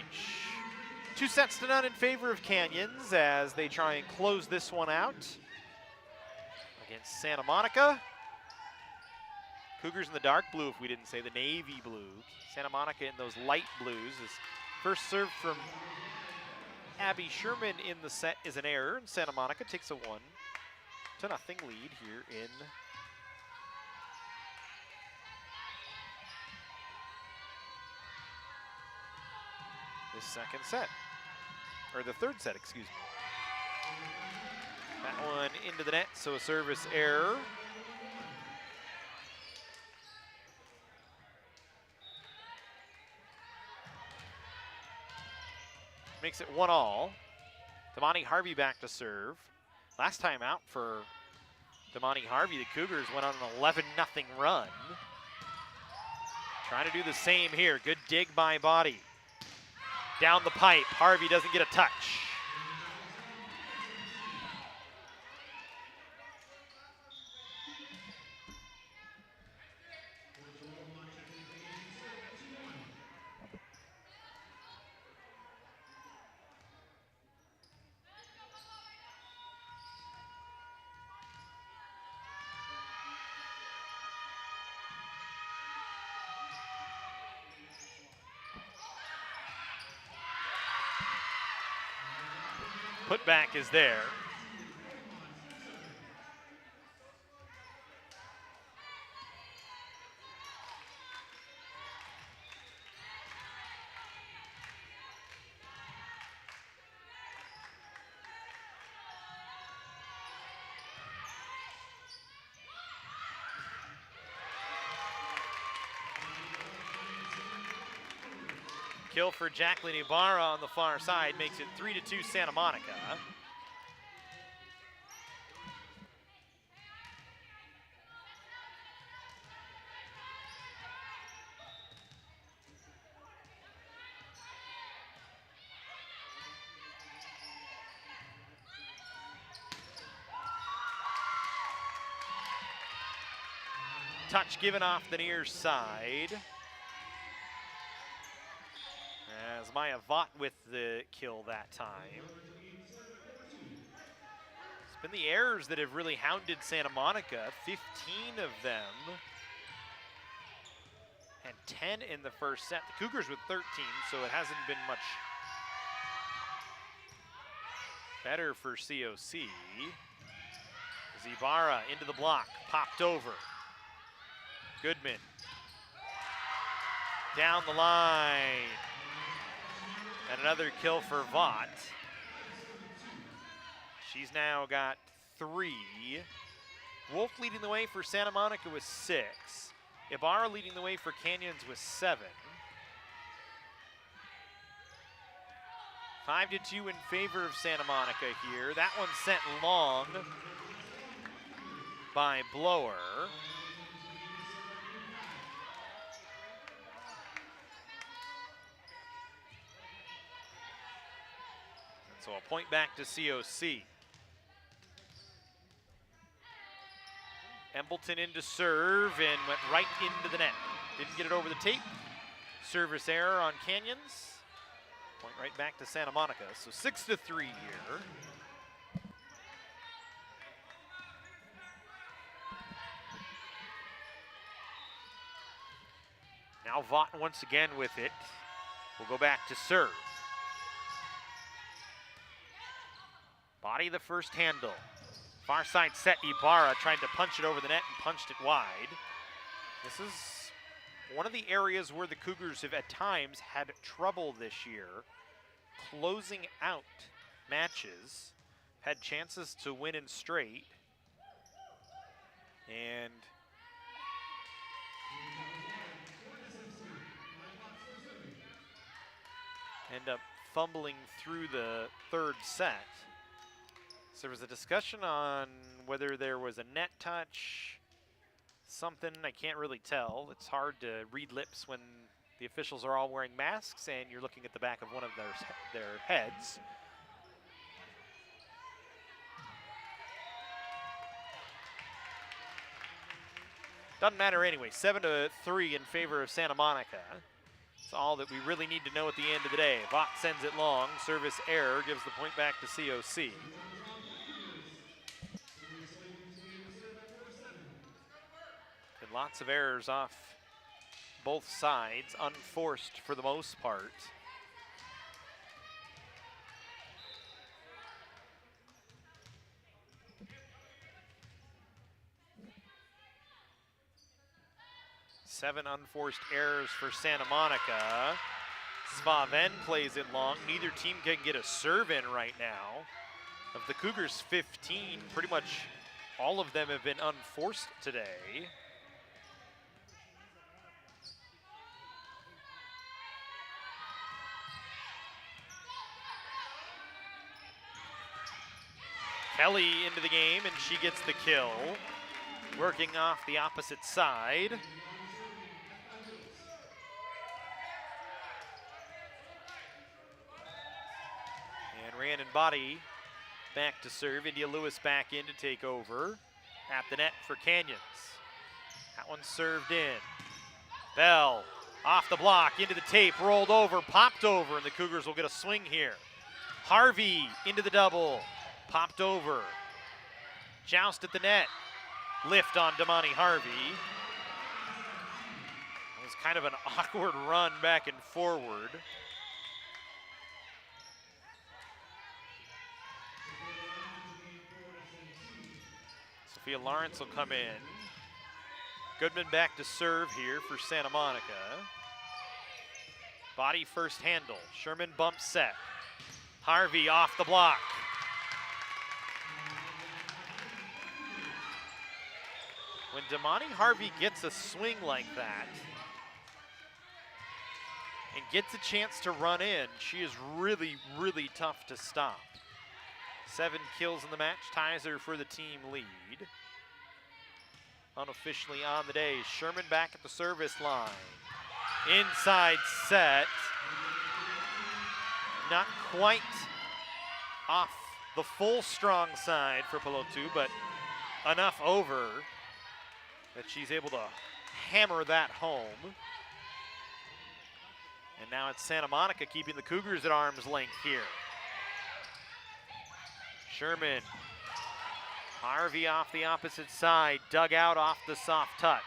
2-0 in favor of Canyons as they try and close this one out against Santa Monica. Cougars in the dark blue, if we didn't say, the navy blue. Santa Monica in those light blues. Is first serve from Abby Sherman in the set is an error, and Santa Monica takes a 1-0 lead here in this second set, or the third set, excuse me. That one into the net, so a service error. Makes it 1-1. Damani Harvey back to serve. Last time out for Damani Harvey, the Cougars went on an 11-0 run. Trying to do the same here. Good dig by Body. Down the pipe, Harvey doesn't get a touch. Putback is there. Kill for Jacqueline Ibarra on the far side makes it 3-2 Santa Monica. Touch given off the near side. As Maya Vaught with the kill that time. It's been the errors that have really hounded Santa Monica, 15 of them. And 10 in the first set. The Cougars with 13, so it hasn't been much better for COC. Ibarra into the block, popped over. Goodman. Down the line. And another kill for Vaught. She's now got 3. Wolf leading the way for Santa Monica with 6. Ibarra leading the way for Canyons with 7. 5-2 in favor of Santa Monica here. That one sent long by Blower. So a point back to COC. Embleton into serve and went right into the net. Didn't get it over the tape. Service error on Canyons. Point right back to Santa Monica. So 6-3 here. Now Vaught once again with it. We'll go back to serve. Body the first handle. Far side set, Ibarra tried to punch it over the net and punched it wide. This is one of the areas where the Cougars have at times had trouble this year closing out matches. Had chances to win in straight. And end up fumbling through the third set. So there was a discussion on whether there was a net touch, something, I can't really tell. It's hard to read lips when the officials are all wearing masks and you're looking at the back of one of their heads. Doesn't matter anyway, 7-3 in favor of Santa Monica. It's all that we really need to know at the end of the day. Vaught sends it long, service error gives the point back to COC. And lots of errors off both sides, unforced for the most part. Seven unforced errors for Santa Monica. Svaven plays it long. Neither team can get a serve in right now. Of the Cougars' 15, pretty much all of them have been unforced today. Kelly into the game, and she gets the kill. Working off the opposite side. And Rhiannon Body back to serve. India Lewis back in to take over. At the net for Canyons. That one served in. Bell off the block, into the tape, rolled over, popped over, and the Cougars will get a swing here. Harvey into the double, popped over. Joust at the net. Lift on Damani Harvey. It was kind of an awkward run back and forward. Sophia Lawrence will come in. Goodman back to serve here for Santa Monica. Body first handle. Sherman bump set. Harvey off the block. When Damani Harvey gets a swing like that and gets a chance to run in, she is really, really tough to stop. 7 kills in the match, ties her for the team lead. Unofficially on the day, Sherman back at the service line. Inside set. Not quite off the full strong side for Pelotu, but enough over that she's able to hammer that home. And now it's Santa Monica keeping the Cougars at arm's length here. Sherman. Harvey off the opposite side, dug out off the soft touch.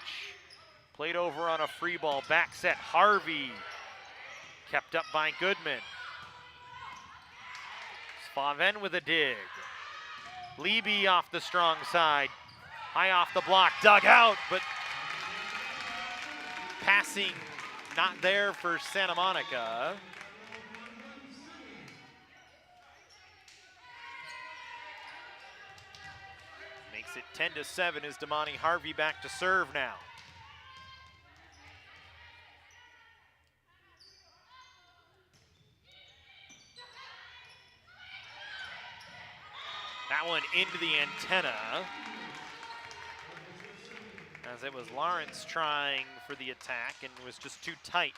Played over on a free ball, back set, Harvey. Kept up by Goodman. Svaven with a dig. Leby off the strong side. High off the block, dug out, but passing not there for Santa Monica. Makes it 10-7 as Damani Harvey back to serve now. That one into the antenna. As it was Lawrence trying for the attack and was just too tight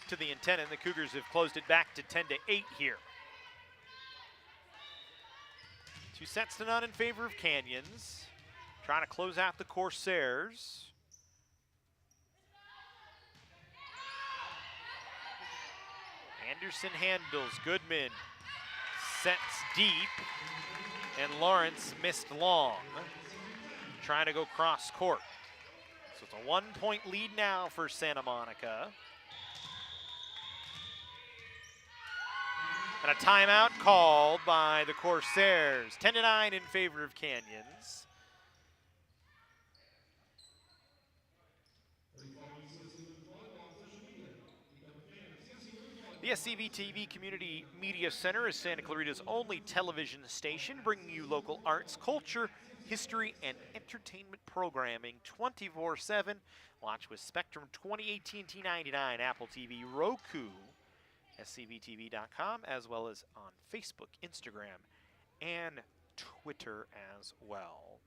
to the antenna, and the Cougars have closed it back to 10-8 here. 2 sets to none in favor of Canyons. Trying to close out the Corsairs. Anderson handles, Goodman sets deep, and Lawrence missed long. Trying to go cross court. So it's a 1-point lead now for Santa Monica. And a timeout called by the Corsairs. 10-9 in favor of Canyons. The SCVTV Community Media Center is Santa Clarita's only television station, bringing you local arts, culture, history, and entertainment programming 24/7. Watch with Spectrum 20, AT&T 99, Apple TV, Roku, scvtv.com, as well as on Facebook, Instagram, and Twitter as well.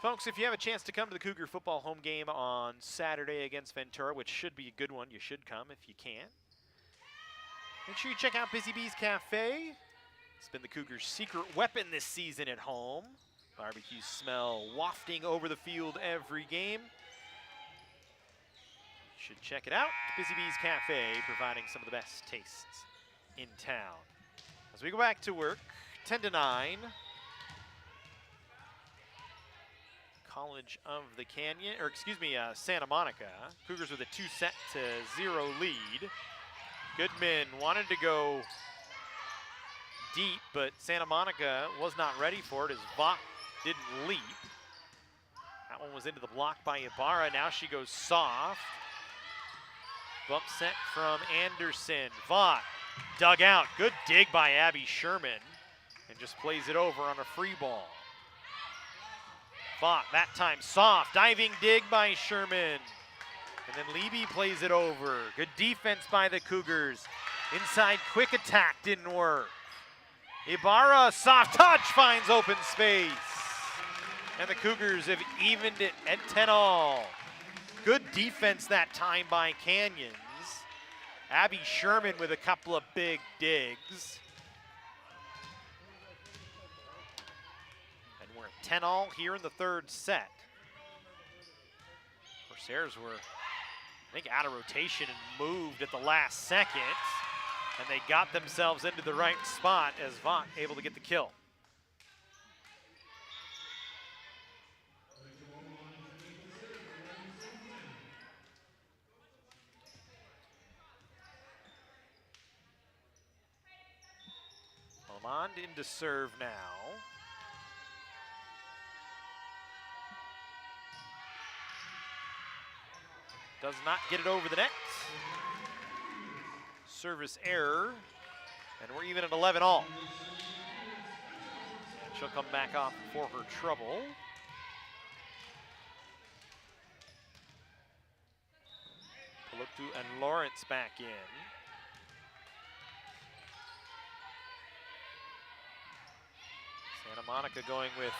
Folks, if you have a chance to come to the Cougar football home game on Saturday against Ventura, which should be a good one, you should come if you can. Make sure you check out Busy Bees Cafe. It's been the Cougars' secret weapon this season at home. Barbecue smell wafting over the field every game. You should check it out. Busy Bees Cafe, providing some of the best tastes in town. As we go back to work, 10-9. College of the Canyon, or excuse me, Santa Monica. Cougars with a 2-0 lead. Goodman wanted to go deep, but Santa Monica was not ready for it as Vaught didn't leap. That one was into the block by Ibarra. Now she goes soft. Bump set from Anderson. Vaught dug out. Good dig by Abby Sherman. And just plays it over on a free ball. Vaught, that time soft. Diving dig by Sherman. And then Leby plays it over. Good defense by the Cougars. Inside quick attack didn't work. Ibarra, soft touch, finds open space. And the Cougars have evened it at 10-all. Good defense that time by Canyons. Abby Sherman with a couple of big digs. And we're at 10-all here in the third set. Corsairs were, I think, out of rotation and moved at the last second. And they got themselves into the right spot as Vaught able to get the kill. Lamond into serve now. Does not get it over the net. Service error, and we're even at 11-all. And she'll come back off for her trouble. Paluktu and Lawrence back in. Santa Monica going with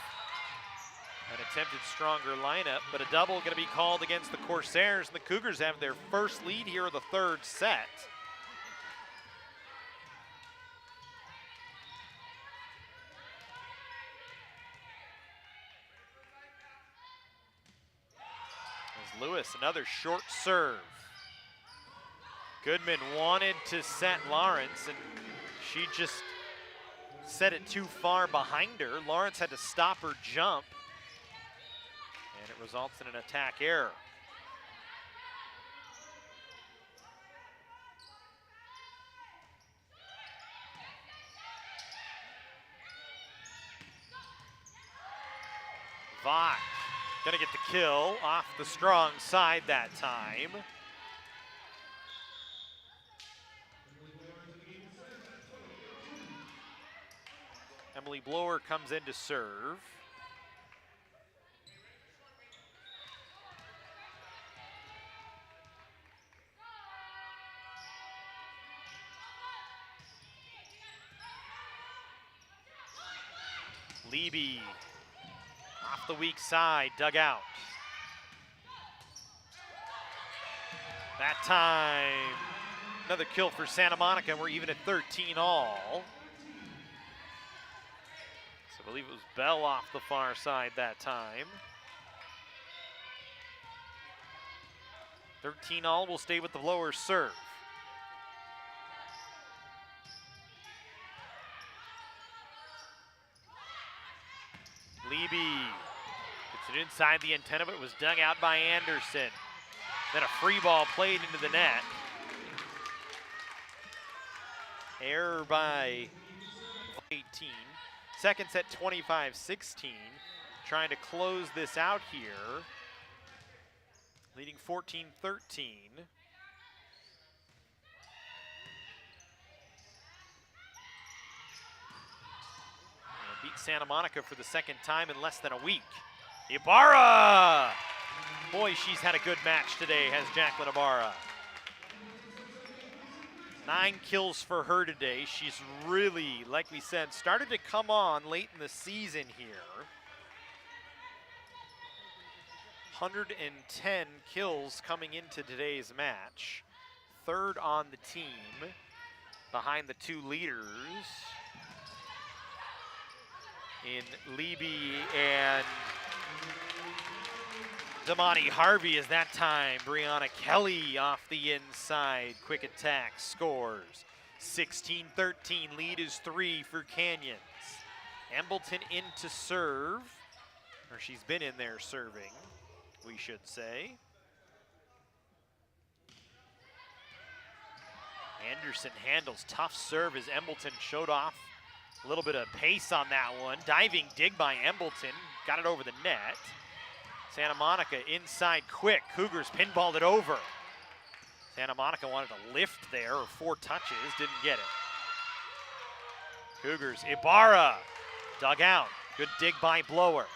an attempted stronger lineup, but a double going to be called against the Corsairs, and the Cougars have their first lead here in the third set. As Lewis, another short serve. Goodman wanted to set Lawrence, and she just set it too far behind her. Lawrence had to stop her jump, and it results in an attack error. Vaught gonna get the kill off the strong side that time. Emily Blower comes in to serve. Leby off the weak side, dug out. That time, another kill for Santa Monica, and we're even at 13-all. I believe it was Bell off the far side that time. 13-all will stay with the lower serve. Leby gets it inside the antenna, but it was dug out by Anderson. Then a free ball played into the net. Error by 18. Second set 25-16. Trying to close this out here. Leading 14-13. Beat Santa Monica for the second time in less than a week. Ibarra! Boy, she's had a good match today, has Jacqueline Ibarra. 9 kills for her today. She's really, like we said, started to come on late in the season here. 110 kills coming into today's match. Third on the team, behind the two leaders in Leby and Damani Harvey. As that time, Brianna Kelly off the inside, quick attack scores. 16-13, lead is 3 for Canyons. Embleton in to serve, or she's been in there serving, we should say. Anderson handles, tough serve as Embleton showed off a little bit of pace on that one. Diving dig by Embleton, got it over the net. Santa Monica inside quick, Cougars pinballed it over. Santa Monica wanted to lift there, or 4 touches, didn't get it. Cougars, Ibarra, dug out, good dig by Blower.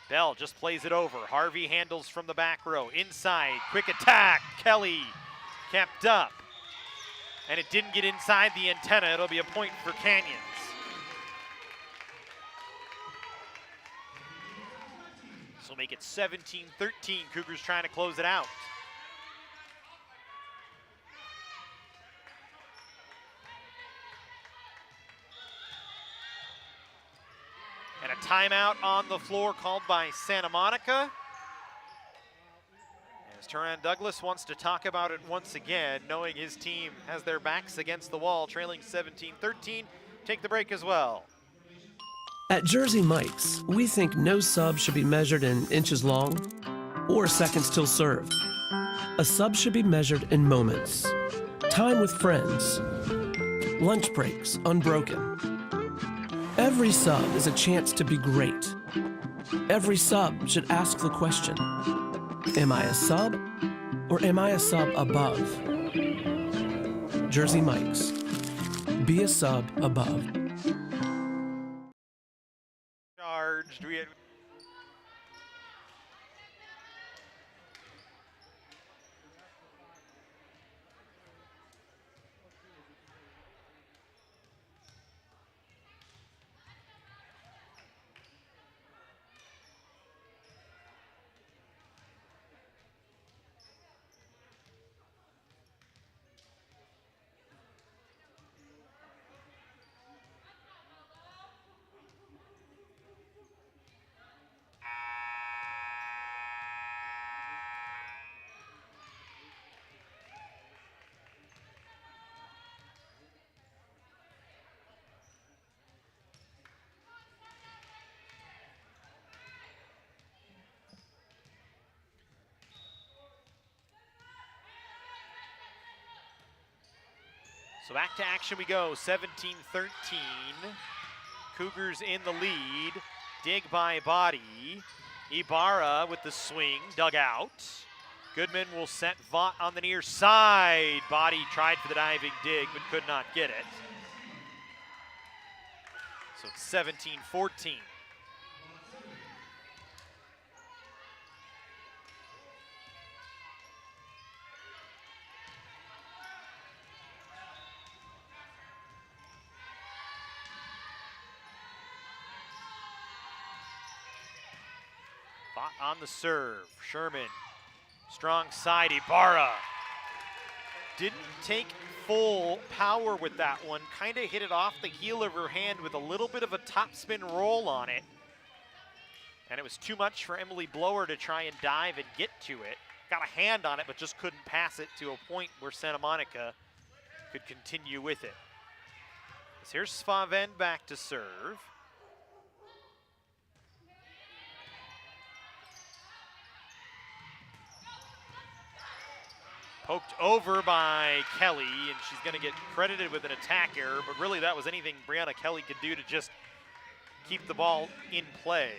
Bell just plays it over, Harvey handles from the back row, inside, quick attack, Kelly kept up. And it didn't get inside the antenna. It'll be a point for Canyons. This will make it 17-13. Cougars trying to close it out. And a timeout on the floor called by Santa Monica. As Turan Douglas wants to talk about it once again, knowing his team has their backs against the wall, trailing 17-13. Take the break as well.
At Jersey Mike's, we think no sub should be measured in inches long or seconds till served. A sub should be measured in moments. Time with friends. Lunch breaks unbroken. Every sub is a chance to be great. Every sub should ask the question, am I a sub, or am I a sub above? Jersey Mike's. Be a sub above.
Charged. So back to action we go, 17-13. Cougars in the lead. Dig by Body. Ibarra with the swing, dug out. Goodman will set Vaught on the near side. Body tried for the diving dig, but could not get it. So it's 17-14. On the serve, Sherman, strong side, Ibarra. Didn't take full power with that one, kind of hit it off the heel of her hand with a little bit of a topspin roll on it. And it was too much for Emily Blower to try and dive and get to it. Got a hand on it, but just couldn't pass it to a point where Santa Monica could continue with it. So here's Svaven back to serve. Poked over by Kelly, and she's going to get credited with an attack error, but really that was anything Brianna Kelly could do to just keep the ball in play.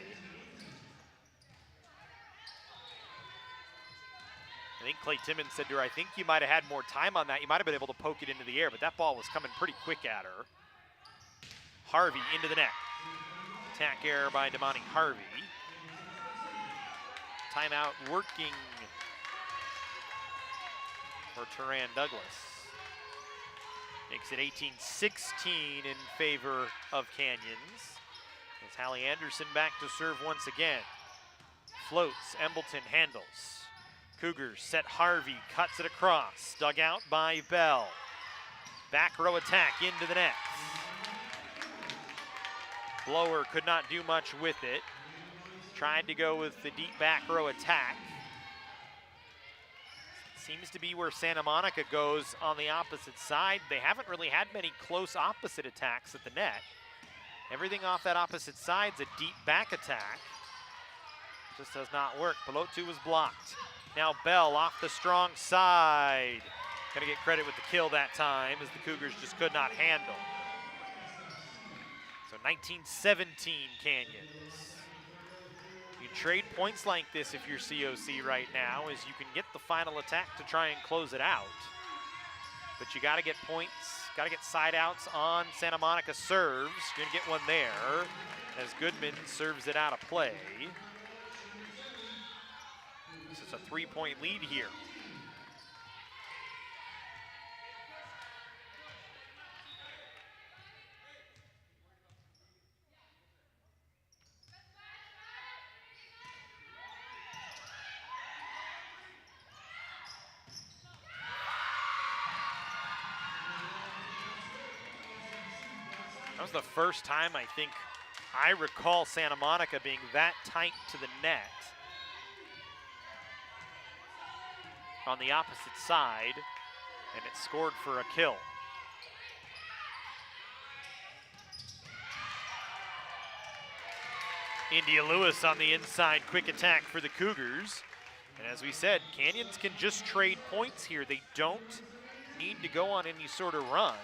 I think Clay Timmons said to her, I think you might have had more time on that. You might have been able to poke it into the air, but that ball was coming pretty quick at her. Harvey into the net. Attack error by Damani Harvey. Timeout working for Turan Douglas. Makes it 18-16 in favor of Canyons. As Hallie Anderson back to serve once again. Floats, Embleton handles. Cougars set Harvey, cuts it across. Dug out by Bell. Back row attack into the net. Blower could not do much with it. Tried to go with the deep back row attack. Seems to be where Santa Monica goes on the opposite side. They haven't really had many close opposite attacks at the net. Everything off that opposite side's a deep back attack. Just does not work. Pelotu was blocked. Now Bell off the strong side. Gonna get credit with the kill that time as the Cougars just could not handle. So 19-17 Canyons. You trade points like this if you're COC right now, as you can get the final attack to try and close it out. But you gotta get points, gotta get side outs on Santa Monica serves. You're gonna get one there as Goodman serves it out of play. This is a 3-point lead here. That was the first time I think I recall Santa Monica being that tight to the net on the opposite side, and it scored for a kill. India Lewis on the inside, quick attack for the Cougars. And as we said, Canyons can just trade points here. They don't need to go on any sort of run.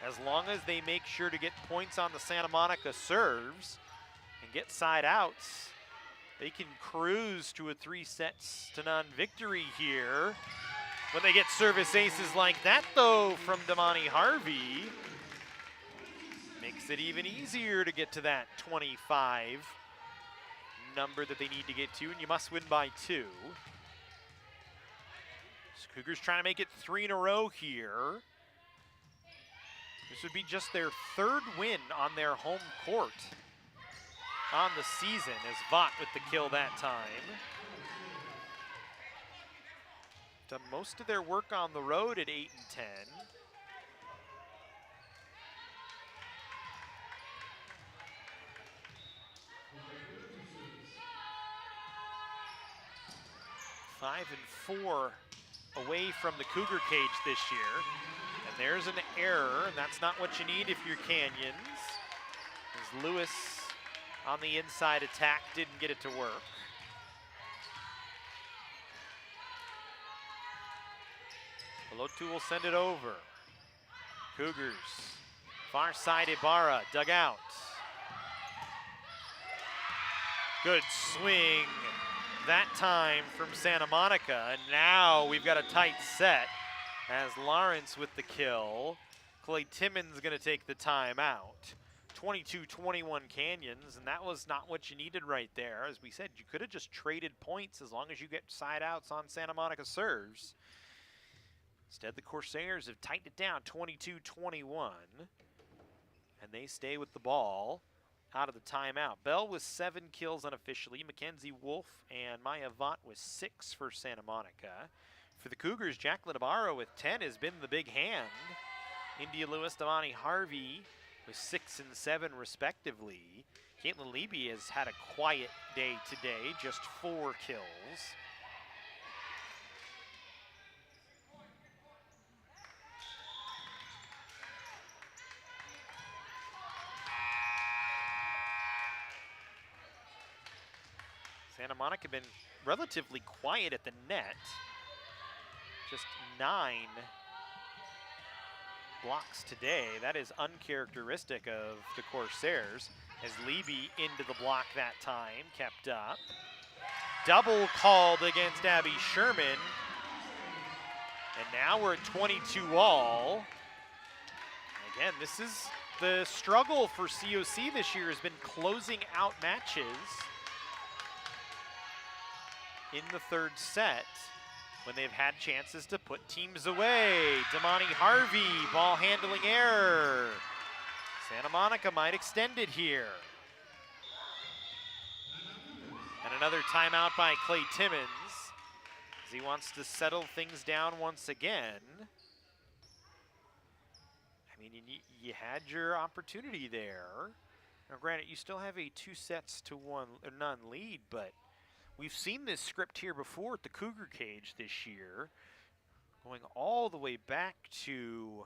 As long as they make sure to get points on the Santa Monica serves and get side outs, they can cruise to a 3-0 victory here. When they get service aces like that, though, from Damani Harvey, makes it even easier to get to that 25 number that they need to get to, and you must win by 2. So Cougars trying to make it 3 in a row here. This would be just their 3rd win on their home court on the season, as Vaught with the kill that time. Done most of their work on the road at 8 and 10. Five and 4 away from the Cougar cage this year. And there's an error, and that's not what you need if you're Canyons. As Lewis on the inside attack didn't get it to work. Pelotu will send it over. Cougars, far side Ibarra, dug out. Good swing that time from Santa Monica, and now we've got a tight set as Lawrence with the kill. Clay Timmons gonna take the timeout. 22-21 Canyons, and that was not what you needed right there. As we said, you could have just traded points as long as you get side outs on Santa Monica serves. Instead, the Corsairs have tightened it down 22-21, and they stay with the ball out of the timeout. Bell with 7 kills unofficially. Mackenzie Wolf and Maya Vaught with 6 for Santa Monica. For the Cougars, Jacqueline Ibarra with 10 has been the big hand. India Lewis, Damani Harvey with 6 and 7 respectively. Caitlin Leby has had a quiet day today, just 4 kills. Santa Monica been relatively quiet at the net. Just 9 blocks today. That is uncharacteristic of the Corsairs, as Leby into the block that time, kept up. Double called against Abby Sherman. And now we're at 22 all. Again, this is the struggle for COC this year, has been closing out matches in the 3rd set when they've had chances to put teams away. Damani Harvey, ball handling error. Santa Monica might extend it here. And another timeout by Clay Timmons, as he wants to settle things down once again. I mean, you had your opportunity there. Now granted, you still have a 2-0 lead, but we've seen this script here before at the Cougar cage this year, going all the way back to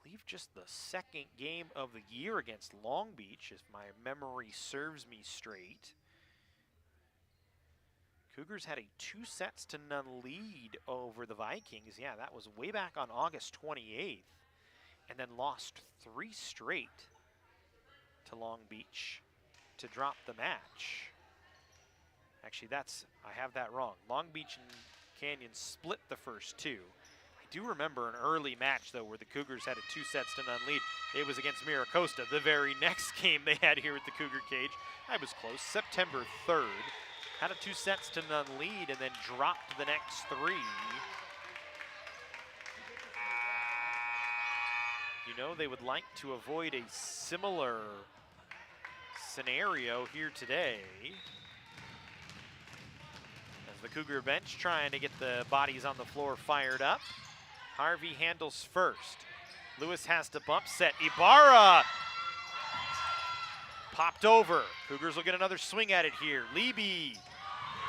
believe just the second game of the year against Long Beach, if my memory serves me straight. Cougars had a 2-0 lead over the Vikings. Yeah, that was way back on August 28th. And then lost 3 straight to Long Beach to drop the match. Actually, I have that wrong. Long Beach and Canyon split the first 2. I do remember an early match, though, where the Cougars had a 2-0 lead. It was against Miracosta, the very next game they had here at the Cougar Cage. I was close, September 3rd. Had a 2-0 lead and then dropped the next 3. You know, they would like to avoid a similar scenario here today. As the Cougar bench trying to get the bodies on the floor fired up. Harvey handles first. Lewis has to bump set. Ibarra popped over. Cougars will get another swing at it here. Leby.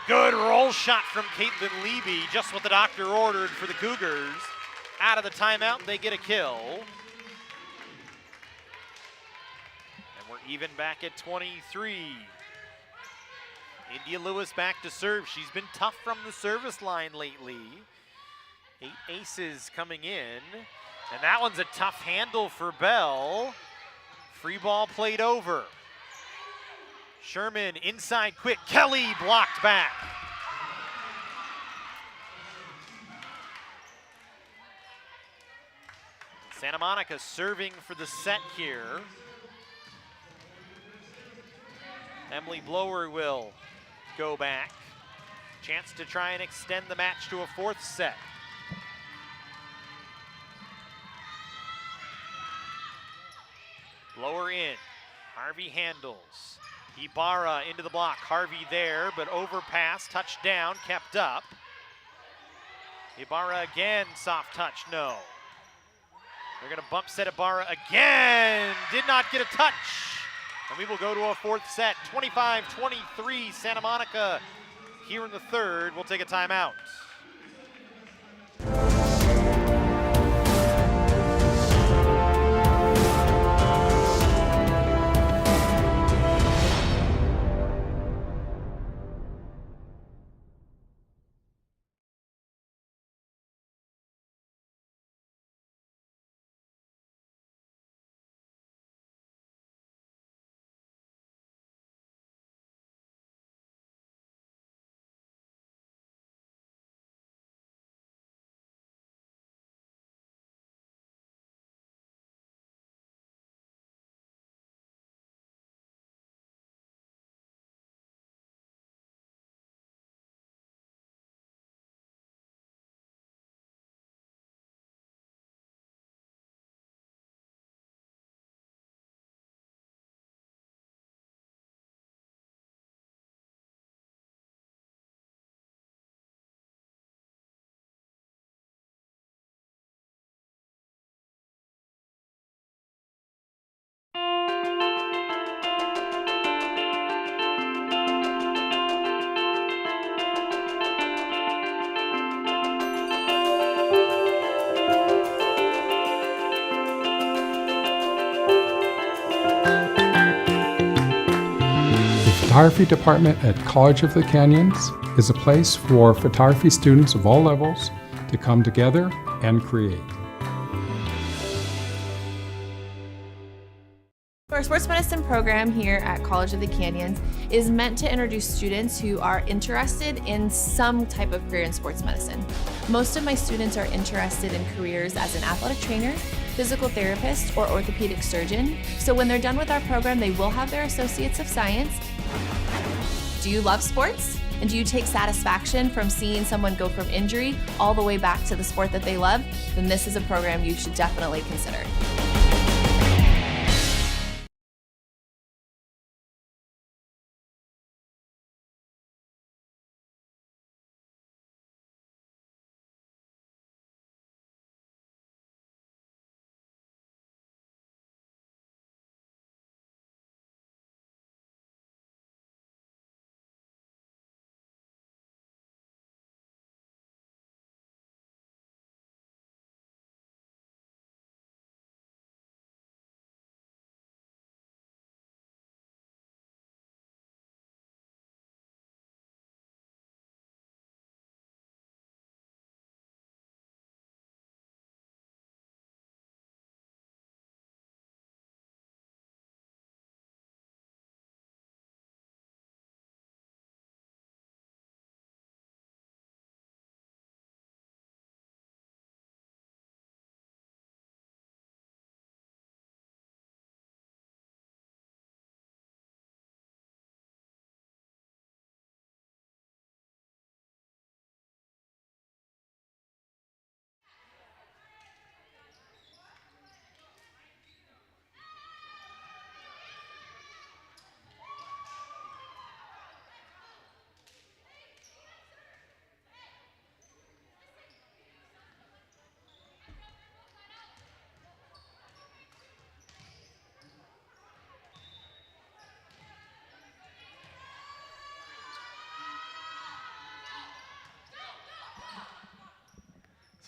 Good roll shot from Caitlin Leby, just what the doctor ordered for the Cougars. Out of the timeout, they get a kill. And we're even back at 23. India Lewis back to serve. She's been tough from the service line lately. 8 aces coming in. And that one's a tough handle for Bell. Free ball played over. Sherman inside quick. Kelly blocked back. Santa Monica serving for the set here. Emily Blower will go back. Chance to try and extend the match to a 4th set. Blower in. Harvey handles. Ibarra into the block. Harvey there, but overpass, touchdown, kept up. Ibarra again, soft touch, no. They're gonna bump set Ibarra again. Did not get a touch. And we will go to a 4th set. 25-23, Santa Monica here in the 3rd. We'll take a timeout.
Photography department at College of the Canyons is a place for photography students of all levels to come together and create.
Our sports medicine program here at College of the Canyons is meant to introduce students who are interested in some type of career in sports medicine. Most of my students are interested in careers as an athletic trainer, physical therapist, or orthopedic surgeon. So when they're done with our program, they will have their Associates of Science. Do you love sports? And do you take satisfaction from seeing someone go from injury all the way back to the sport that they love? Then this is a program you should definitely consider.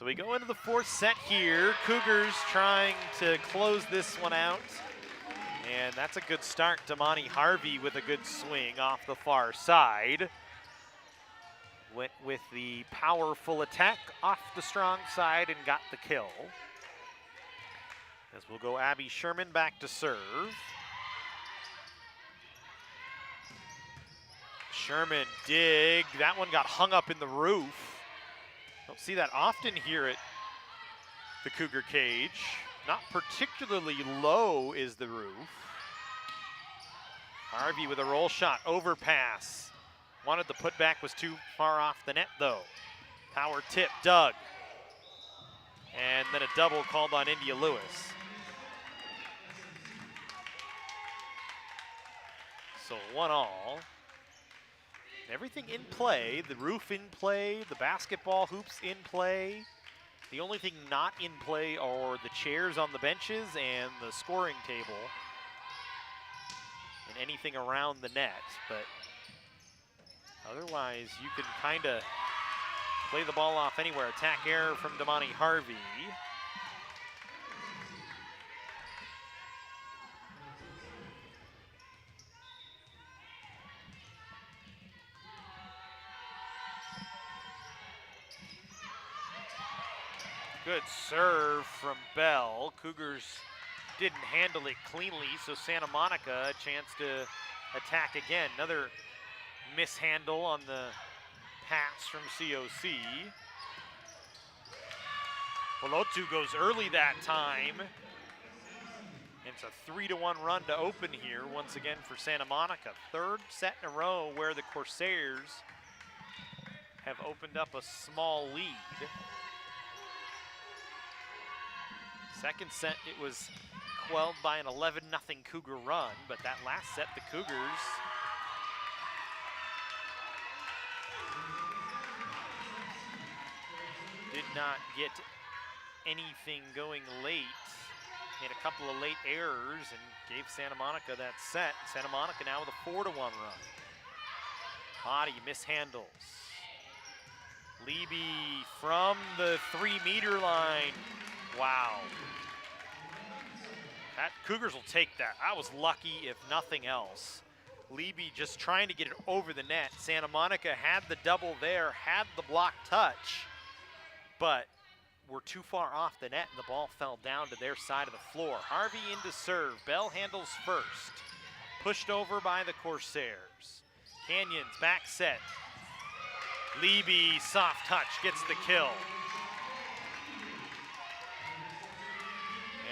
So we go into the fourth set here. Cougars trying to close this one out. And that's a good start. Damani Harvey with a good swing off the far side. Went with the powerful attack off the strong side and got the kill. As we'll go Abby Sherman back to serve. Sherman dig. That one got hung up in the roof. Don't see that often here at the Cougar cage. Not particularly low is the roof. Harvey with a roll shot, overpass. Wanted the putback, was too far off the net though. Power tip, Doug. And then a double called on India Lewis. So 1-all. Everything in play, the roof in play, the basketball hoops in play. The only thing not in play are the chairs on the benches and the scoring table and anything around the net, but otherwise you can kind of play the ball off anywhere. Attack error from Damani Harvey. Good serve from Bell. Cougars didn't handle it cleanly, so Santa Monica a chance to attack again. Another mishandle on the pass from COC. Pelotu goes early that time. It's a 3-1 run to open here once again for Santa Monica. Third set in a row where the Corsairs have opened up a small lead. Second set, it was quelled by an 11-0 Cougar run, but that last set, the Cougars did not get anything going late. Made a couple of late errors and gave Santa Monica that set. Santa Monica now with a 4-1 run. Body mishandles. Leby from the 3-meter line. Wow. That Cougars will take that. I was lucky if nothing else. Leby just trying to get it over the net. Santa Monica had the double there, had the block touch, but were too far off the net and the ball fell down to their side of the floor. Harvey into serve. Bell handles first. Pushed over by the Corsairs. Canyons back set. Leby soft touch gets the kill.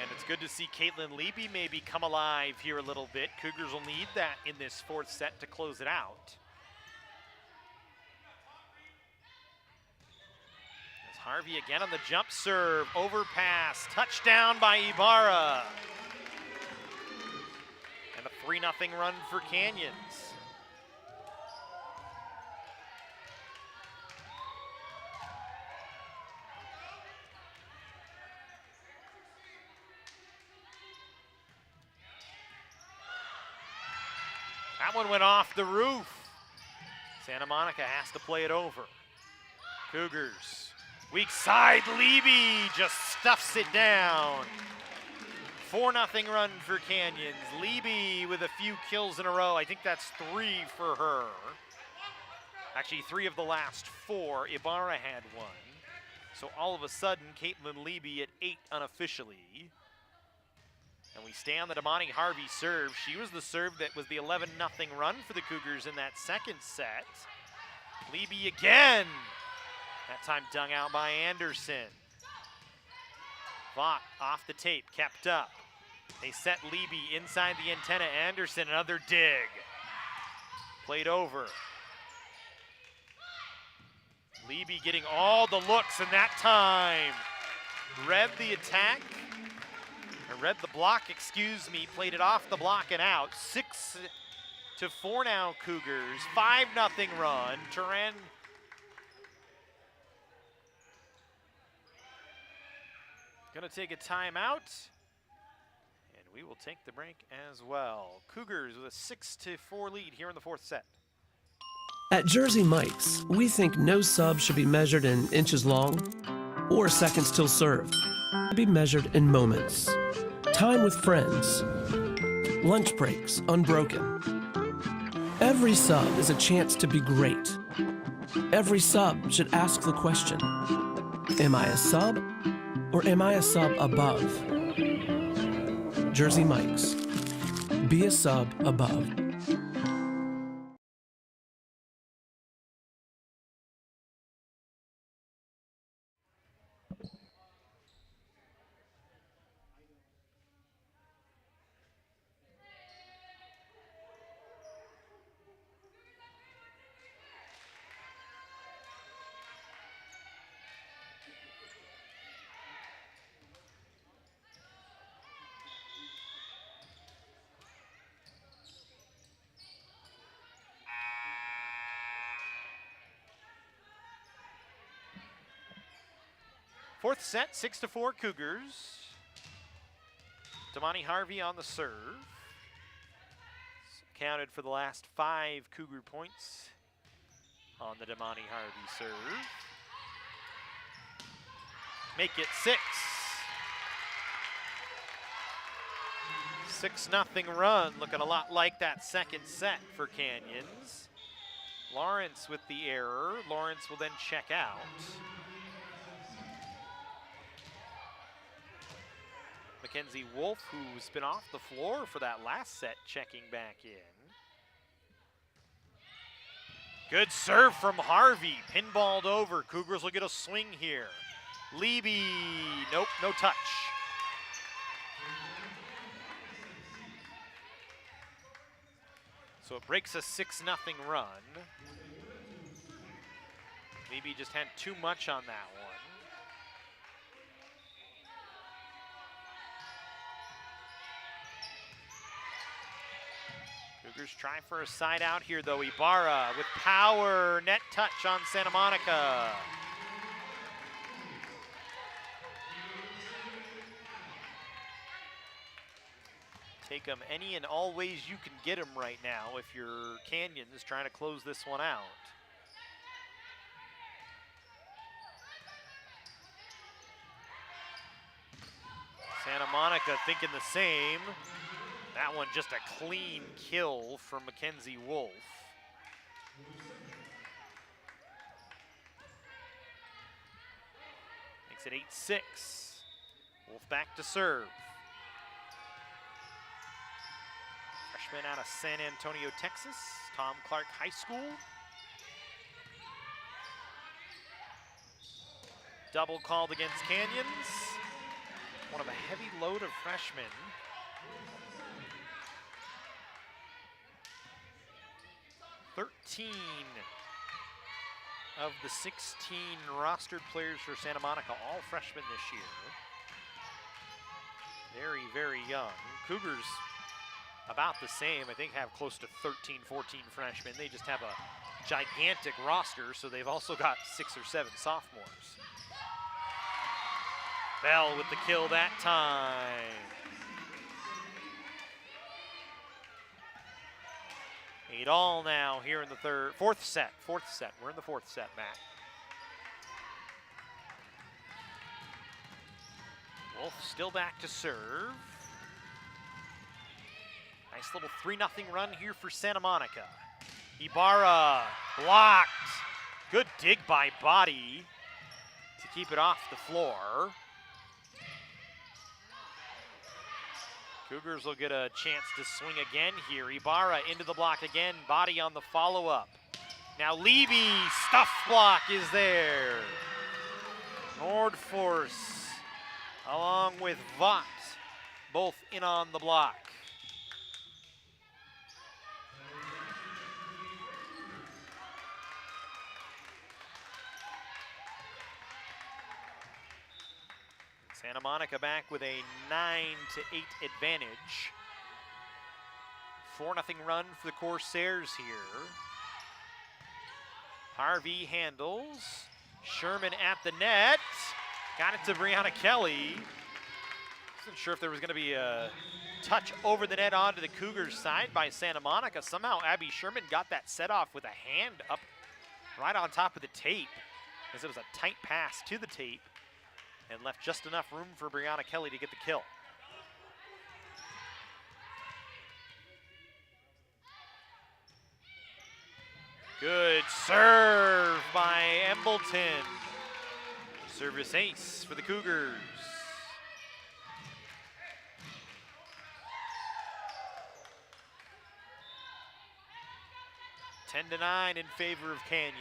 And it's good to see Caitlin Leby maybe come alive here a little bit. Cougars will need that in this fourth set to close it out. As Harvey again on the jump serve, overpass, touchdown by Ibarra. And a 3-0 run for Canyons. That one went off the roof. Santa Monica has to play it over. Cougars, weak side, Leby just stuffs it down. 4-0 run for Canyons. Leby with a few kills in a row. I think that's 3 for her. Actually, 3 of the last 4. Ibarra had 1. So all of a sudden, Caitlin Leby at 8 unofficially. And we stay on the Damani Harvey serve. She was the serve that was the 11-0 run for the Cougars in that second set. Leby again. That time dug out by Anderson. Vaught off the tape, kept up. They set Leby inside the antenna. Anderson, another dig. Played over. Leby getting all the looks, and that time read the attack. Read the block, excuse me, played it off the block and out. 6-4 now, Cougars. 5-0 run. Turan gonna take a timeout, and we will take the break as well. Cougars with a 6-4 lead here in the fourth set.
At Jersey Mike's, we think no sub should be measured in inches long or seconds till serve. Be measured in moments. Time with friends. Lunch breaks unbroken. Every sub is a chance to be great. Every sub should ask the question, am I a sub or am I a sub above? Jersey Mike's. Be a sub above.
Fourth set, 6-4 Cougars. Damani Harvey on the serve. Counted for the last 5 Cougar points on the Damani Harvey serve. Make it 6. 6-0 run, looking a lot like that second set for Canyons. Lawrence with the error. Lawrence will then check out. Mackenzie Wolf, who's been off the floor for that last set, checking back in. Good serve from Harvey, pinballed over. Cougars will get a swing here. Leby, nope, no touch. So it breaks a 6-0 run. Leby just had too much on that one. Cougars try for a side out here though. Ibarra with power, net touch on Santa Monica. Take them any and all ways you can get them right now if you're Canyons trying to close this one out. Santa Monica thinking the same. That one just a clean kill from Mackenzie Wolf. Makes it 8-6. Wolf back to serve. Freshman out of San Antonio, Texas, Tom Clark High School. Double called against Canyons. One of a heavy load of freshmen. 13 of the 16 rostered players for Santa Monica, all freshmen this year. Very, very young. Cougars about the same. I think have close to 13, 14 freshmen. They just have a gigantic roster, so they've also got 6 or 7 sophomores. Bell with the kill that time. 8-all now here in the fourth set. We're in the fourth set, Matt. Wolf still back to serve. Nice little 3-0 run here for Santa Monica. Ibarra blocked. Good dig by Body to keep it off the floor. Cougars will get a chance to swing again here. Ibarra into the block again. Body on the follow-up. Now Leby, stuff block is there. Nordforce along with Vaught, both in on the block. Santa Monica back with a 9-8 advantage. 4-0 run for the Corsairs here. Harvey handles. Sherman at the net. Got it to Brianna Kelly. Wasn't sure if there was going to be a touch over the net onto the Cougars side by Santa Monica. Somehow Abby Sherman got that set off with a hand up right on top of the tape, as it was a tight pass to the tape. and left just enough room for Brianna Kelly to get the kill. Good serve by Embleton. Service ace for the Cougars. Ten to 9 in favor of Canyons.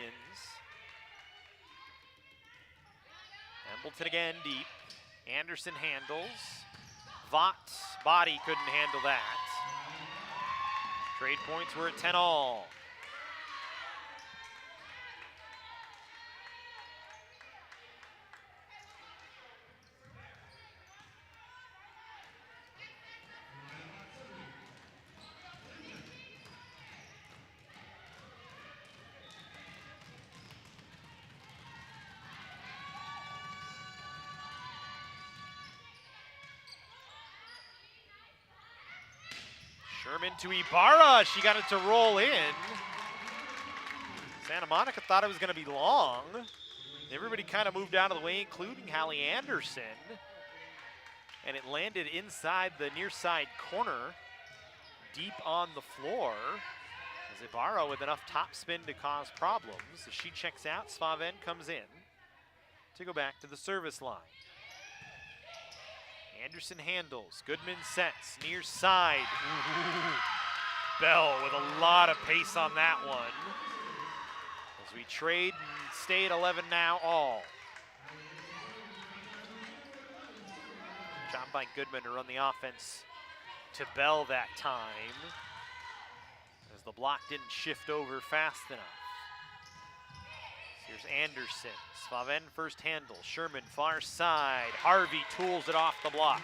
Embleton again deep. Anderson handles. Vought's body couldn't handle that. Trade points were at 10 all. Sherman to Ibarra, she got it to roll in. Santa Monica thought it was gonna be long. Everybody kind of moved out of the way, including Hallie Anderson. And it landed inside the near side corner, deep on the floor. As Ibarra with enough topspin to cause problems. As she checks out, Svaven comes in to go back to the service line. Anderson handles, Goodman sets, near side. Ooh. Bell with a lot of pace on that one. As we trade and stay at 11 now all. Job by Goodman to run the offense to Bell that time. As the block didn't shift over fast enough. Here's Anderson. Svaven first handle. Sherman far side. Harvey tools it off the block.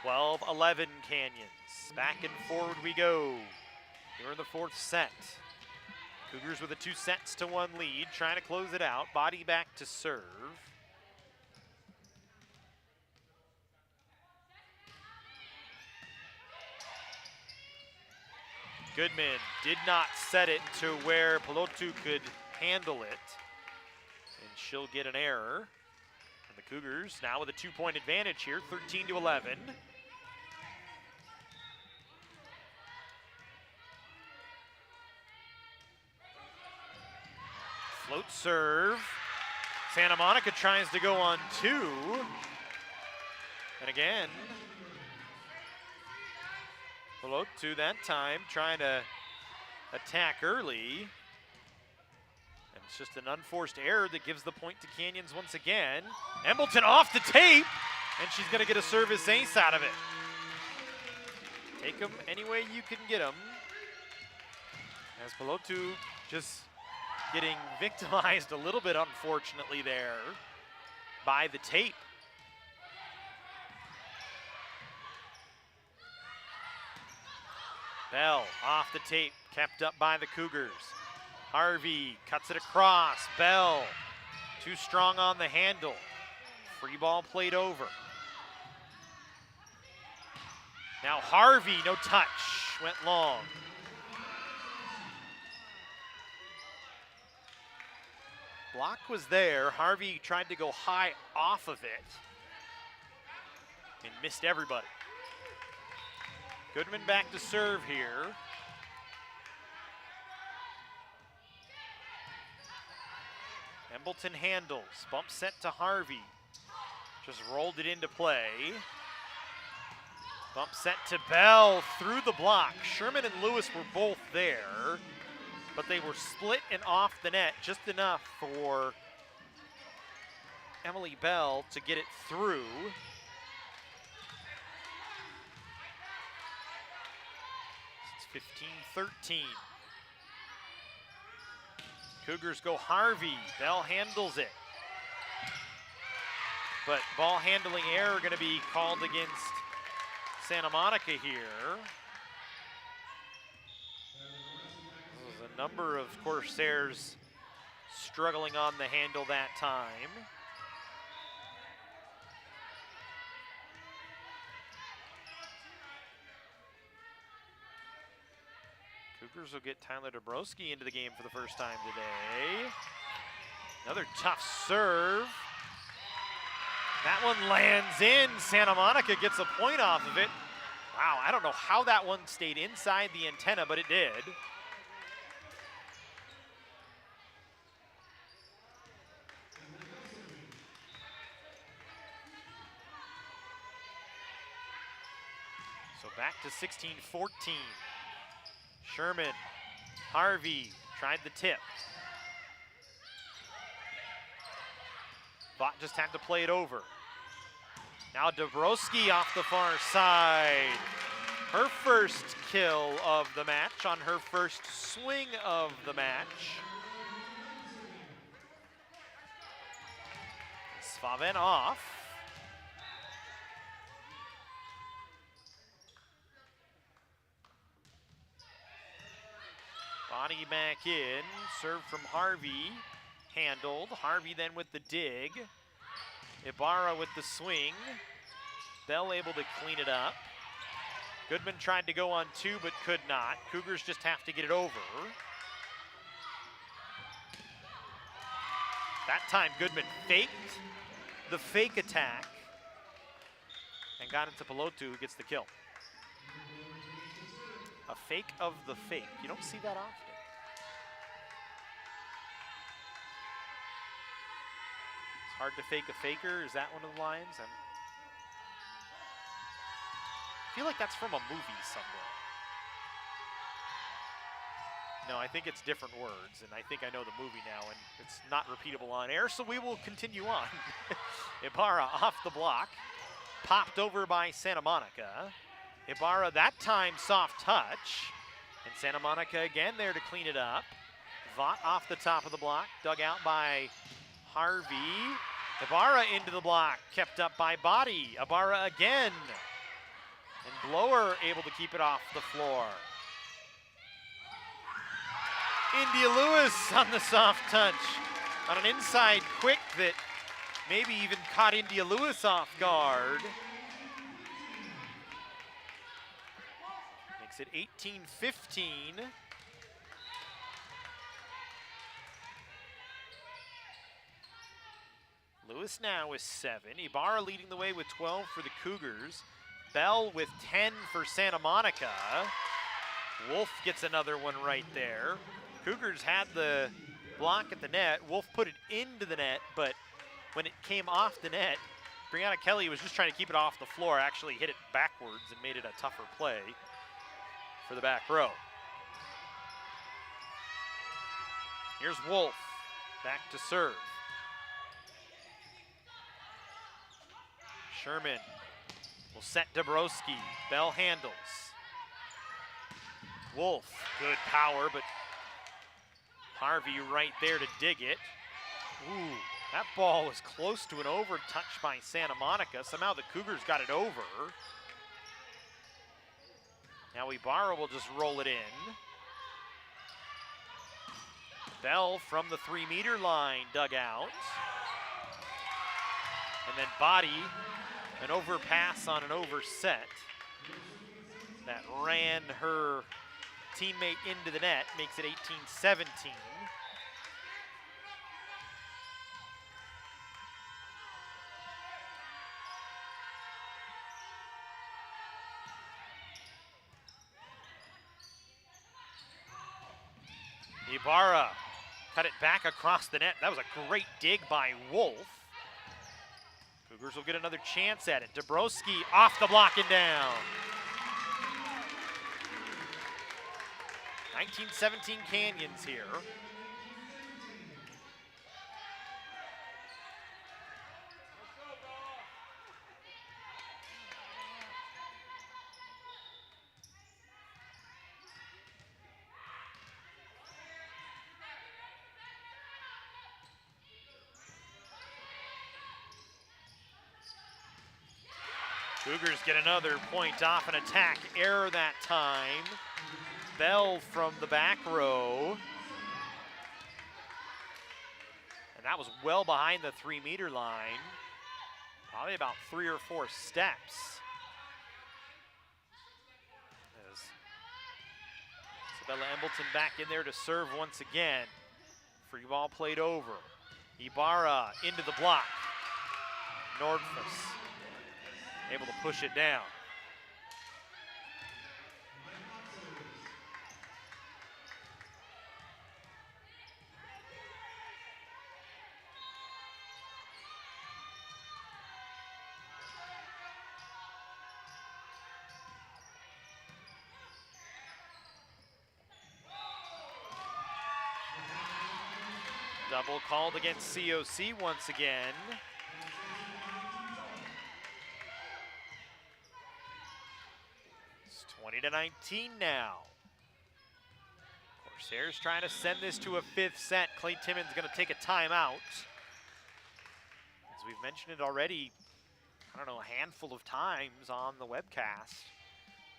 12-11 Canyons. Back and forward we go. Here in the fourth set. Cougars with a 2-1 lead. Trying to close it out. Body back to serve. Goodman did not set it to where Pelotu could handle it. And she'll get an error. And the Cougars now with a 2-point advantage here, 13-11. Float serve. Santa Monica tries to go on 2. And again, Pelotu that time trying to attack early. And it's just an unforced error that gives the point to Canyons once again. Embleton off the tape, and she's gonna get a service ace out of it. Take them any way you can get them. As Pelotu just getting victimized a little bit, unfortunately, there by the tape. Bell off the tape, kept up by the Cougars. Harvey cuts it across. Bell too strong on the handle. Free ball played over. Now Harvey, no touch, went long. Block was there. Harvey tried to go high off of it and missed everybody. Goodman back to serve here. Embleton handles, bump set to Harvey. Just rolled it into play. Bump set to Bell through the block. Sherman and Lewis were both there, but they were split and off the net just enough for Emily Bell to get it through. It's 15-13. Cougars go Harvey. Bell handles it. But ball handling error going to be called against Santa Monica here. There's a number of Corsairs struggling on the handle that time. Cougars will get Tyler Dabrowski into the game for the first time today. Another tough serve. That one lands in. Santa Monica gets a point off of it. Wow, I don't know how that one stayed inside the antenna, but it did. So back to 16-14. Sherman, Harvey tried the tip. Vaught just had to play it over. Now Dabrowski off the far side. Her first kill of the match on her first swing of the match. Svaven off. Body back in, serve from Harvey, handled. Harvey then with the dig. Ibarra with the swing. Bell able to clean it up. Goodman tried to go on two but could not. Cougars just have to get it over. That time Goodman faked the fake attack and got into Pelotu, who gets the kill. A fake of the fake. You don't see that often. It's hard to fake a faker. Is that one of the lines? I feel like that's from a movie somewhere. No, I think it's different words, and I think I know the movie now, and it's not repeatable on air, so we will continue on. Ibarra off the block, popped over by Santa Monica. Ibarra that time soft touch, and Santa Monica again there to clean it up. Vaught off the top of the block, dug out by Harvey. Ibarra into the block, kept up by Body. Ibarra again, and Blower able to keep it off the floor. India Lewis on the soft touch on an inside quick that maybe even caught India Lewis off guard. Makes it 18-15. Lewis now with 7. Ibarra leading the way with 12 for the Cougars. Bell with 10 for Santa Monica. Wolf gets another one right there. Cougars had the block at the net. Wolf put it into the net, but when it came off the net, Brianna Kelly was just trying to keep it off the floor, actually hit it backwards and made it a tougher play for the back row. Here's Wolf, back to serve. Sherman will set Dabrowski. Bell handles. Wolf, good power, but Harvey right there to dig it. Ooh, that ball was close to an over touch by Santa Monica. Somehow the Cougars got it over. Now Ibarra will just roll it in. Bell from the 3-meter line dug out. And then Body, an overpass on an overset that ran her teammate into the net, makes it 18-17. Ibarra cut it back across the net. That was a great dig by Wolf. Cougars will get another chance at it. Dabrowski off the block and down. 1917 Canyons here. Cougars get another point off an attack error that time. Bell from the back row. And that was well behind the 3-meter line. Probably about 3 or 4 steps. As Isabella Embleton back in there to serve once again. Free ball played over. Ibarra into the block. Nordfuss able to push it down. Double called against COC once again. It's 20-19 now. Corsairs trying to send this to a 5th set. Clay Timmons going to take a timeout. As we've mentioned it already, I don't know, a handful of times on the webcast,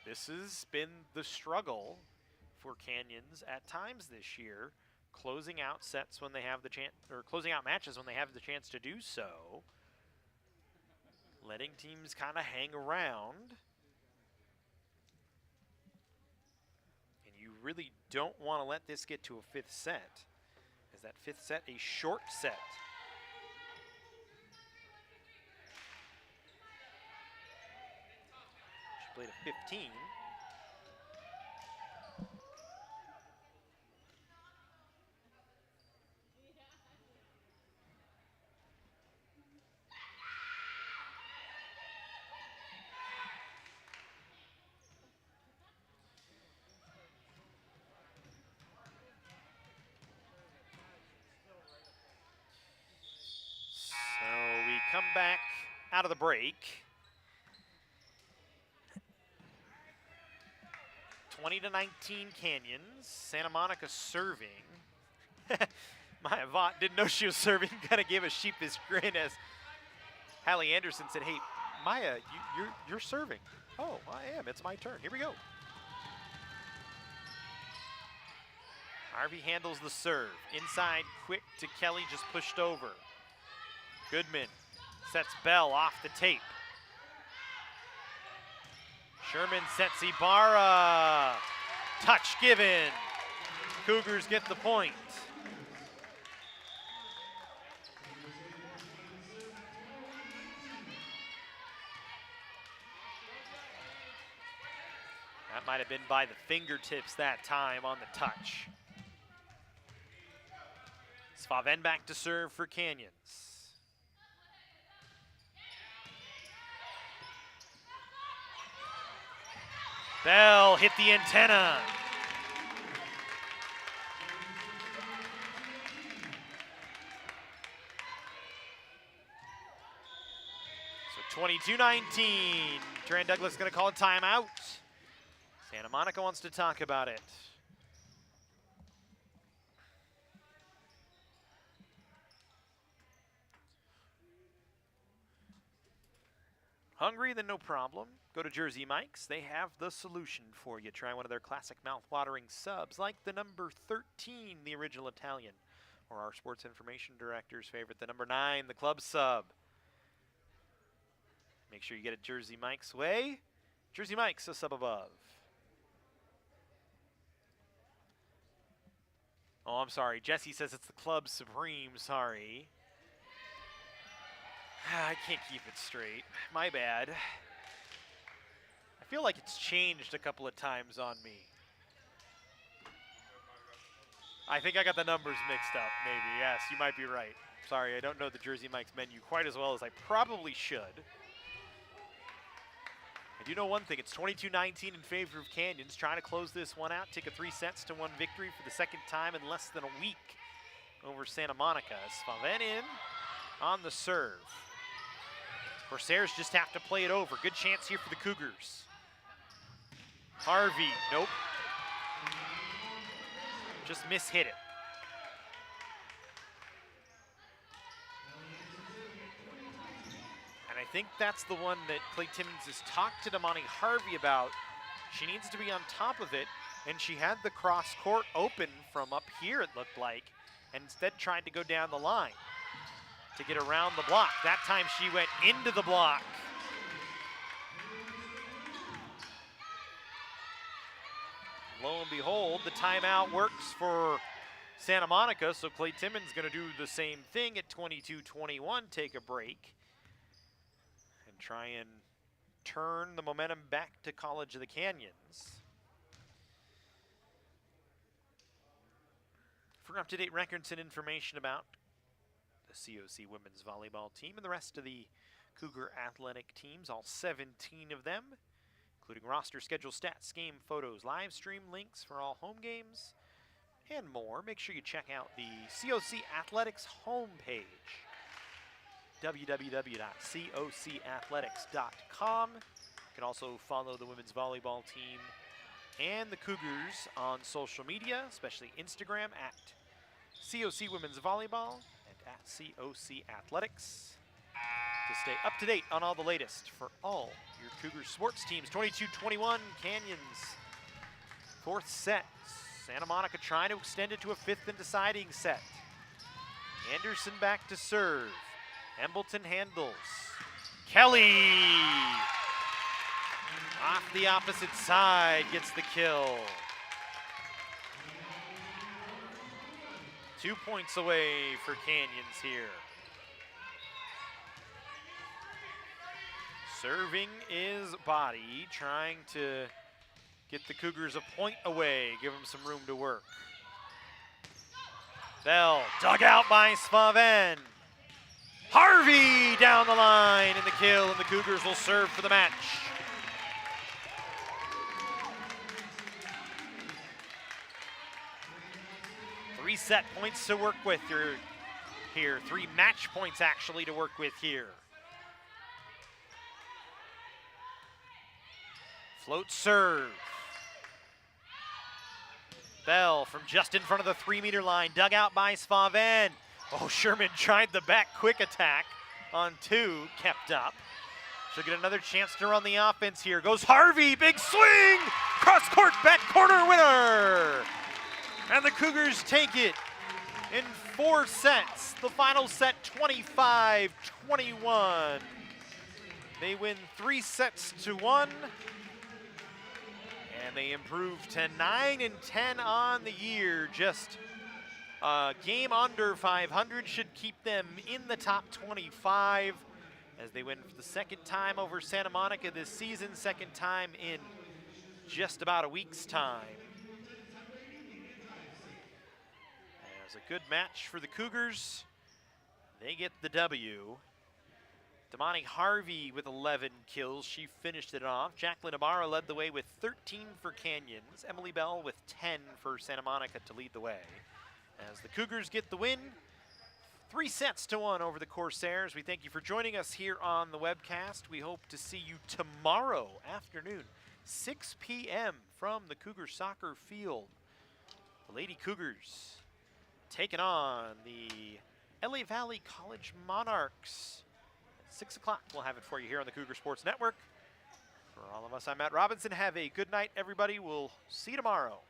this has been the struggle for Canyons at times this year, closing out sets when they have the chance, or closing out matches when they have the chance to do so, letting teams kind of hang around. And you really don't want to let this get to a 5th set. Is that 5th set a short set? She played a 15. Come back out of the break. 20-19 Canyons. Santa Monica serving. Maya Vaught didn't know she was serving. Kind of gave a sheepish grin as Hallie Anderson said, "Hey, Maya, you're serving." "Oh, I am. It's my turn. Here we go." Harvey handles the serve. Inside, quick to Kelly, just pushed over. Goodman sets Bell off the tape. Sherman sets Ibarra. Touch given. Cougars get the point. That might have been by the fingertips that time on the touch. Svaven back to serve for Canyons. Bell hit the antenna. So 22-19. Taran Douglas going to call a timeout. Santa Monica wants to talk about it. Hungry? Then no problem. Go to Jersey Mike's. They have the solution for you. Try one of their classic mouth-watering subs, like the number 13, the original Italian, or our sports information director's favorite, the number 9, the club sub. Make sure you get it Jersey Mike's way. Jersey Mike's, a sub above. Oh, I'm sorry. Jesse says it's the Club Supreme. Sorry. I can't keep it straight. My bad. I feel like it's changed a couple of times on me. I think I got the numbers mixed up, maybe. Yes, you might be right. Sorry, I don't know the Jersey Mike's menu quite as well as I probably should. I do know one thing. It's 22-19 in favor of Canyons. Trying to close this one out. Take a 3-1 victory for the second time in less than a week over Santa Monica. Svaven in on the serve. Corsairs just have to play it over. Good chance here for the Cougars. Harvey, nope. Just mishit it. And I think that's the one that Clay Timmons has talked to Damani Harvey about. She needs to be on top of it, and she had the cross court open from up here, it looked like, and instead tried to go down the line to get around the block. That time she went into the block. Lo and behold, the timeout works for Santa Monica, so Clay Timmons going to do the same thing at 22-21, take a break, and try and turn the momentum back to College of the Canyons. For up-to-date records and information about the COC women's volleyball team and the rest of the Cougar athletic teams, all 17 of them, including roster, schedule, stats, game photos, live stream links for all home games, and more, make sure you check out the COC Athletics homepage, www.cocathletics.com. You can also follow the women's volleyball team and the Cougars on social media, especially Instagram at COC Women's Volleyball and at COC Athletics, to stay up to date on all the latest for all your Cougars sports teams. 22-21 Canyons, fourth set. Santa Monica trying to extend it to a fifth and deciding set. Anderson back to serve. Embleton handles. Kelly off the opposite side gets the kill. 2 points away for Canyons here. Serving is Body, trying to get the Cougars a point away, give them some room to work. Bell, dug out by Svaven. Harvey down the line in the kill, and the Cougars will serve for the match. Three set points to work with here. 3 match points actually to work with here. Float serve. Bell from just in front of the 3-meter line, dug out by Svaven. Oh, Sherman tried the back quick attack on 2, kept up. She'll get another chance to run the offense here. Goes Harvey, big swing! Cross-court back corner winner! And the Cougars take it in 4 sets. The final set, 25-21. They win 3 sets to 1. And they improve to 9-10 on the year. Just a game under 500 should keep them in the top 25 as they win for the second time over Santa Monica this season, second time in just about a week's time. It was a good match for the Cougars. They get the W. Damani Harvey with 11 kills. She finished it off. Jacqueline Ibarra led the way with 13 for Canyons. Emily Bell with 10 for Santa Monica to lead the way. As the Cougars get the win, 3 sets to 1 over the Corsairs. We thank you for joining us here on the webcast. We hope to see you tomorrow afternoon, 6 p.m. from the Cougar soccer field. The Lady Cougars taking on the LA Valley College Monarchs. 6 o'clock, we'll have it for you here on the Cougar Sports Network. For all of us, I'm Matt Robinson. Have a good night, everybody. We'll see you tomorrow.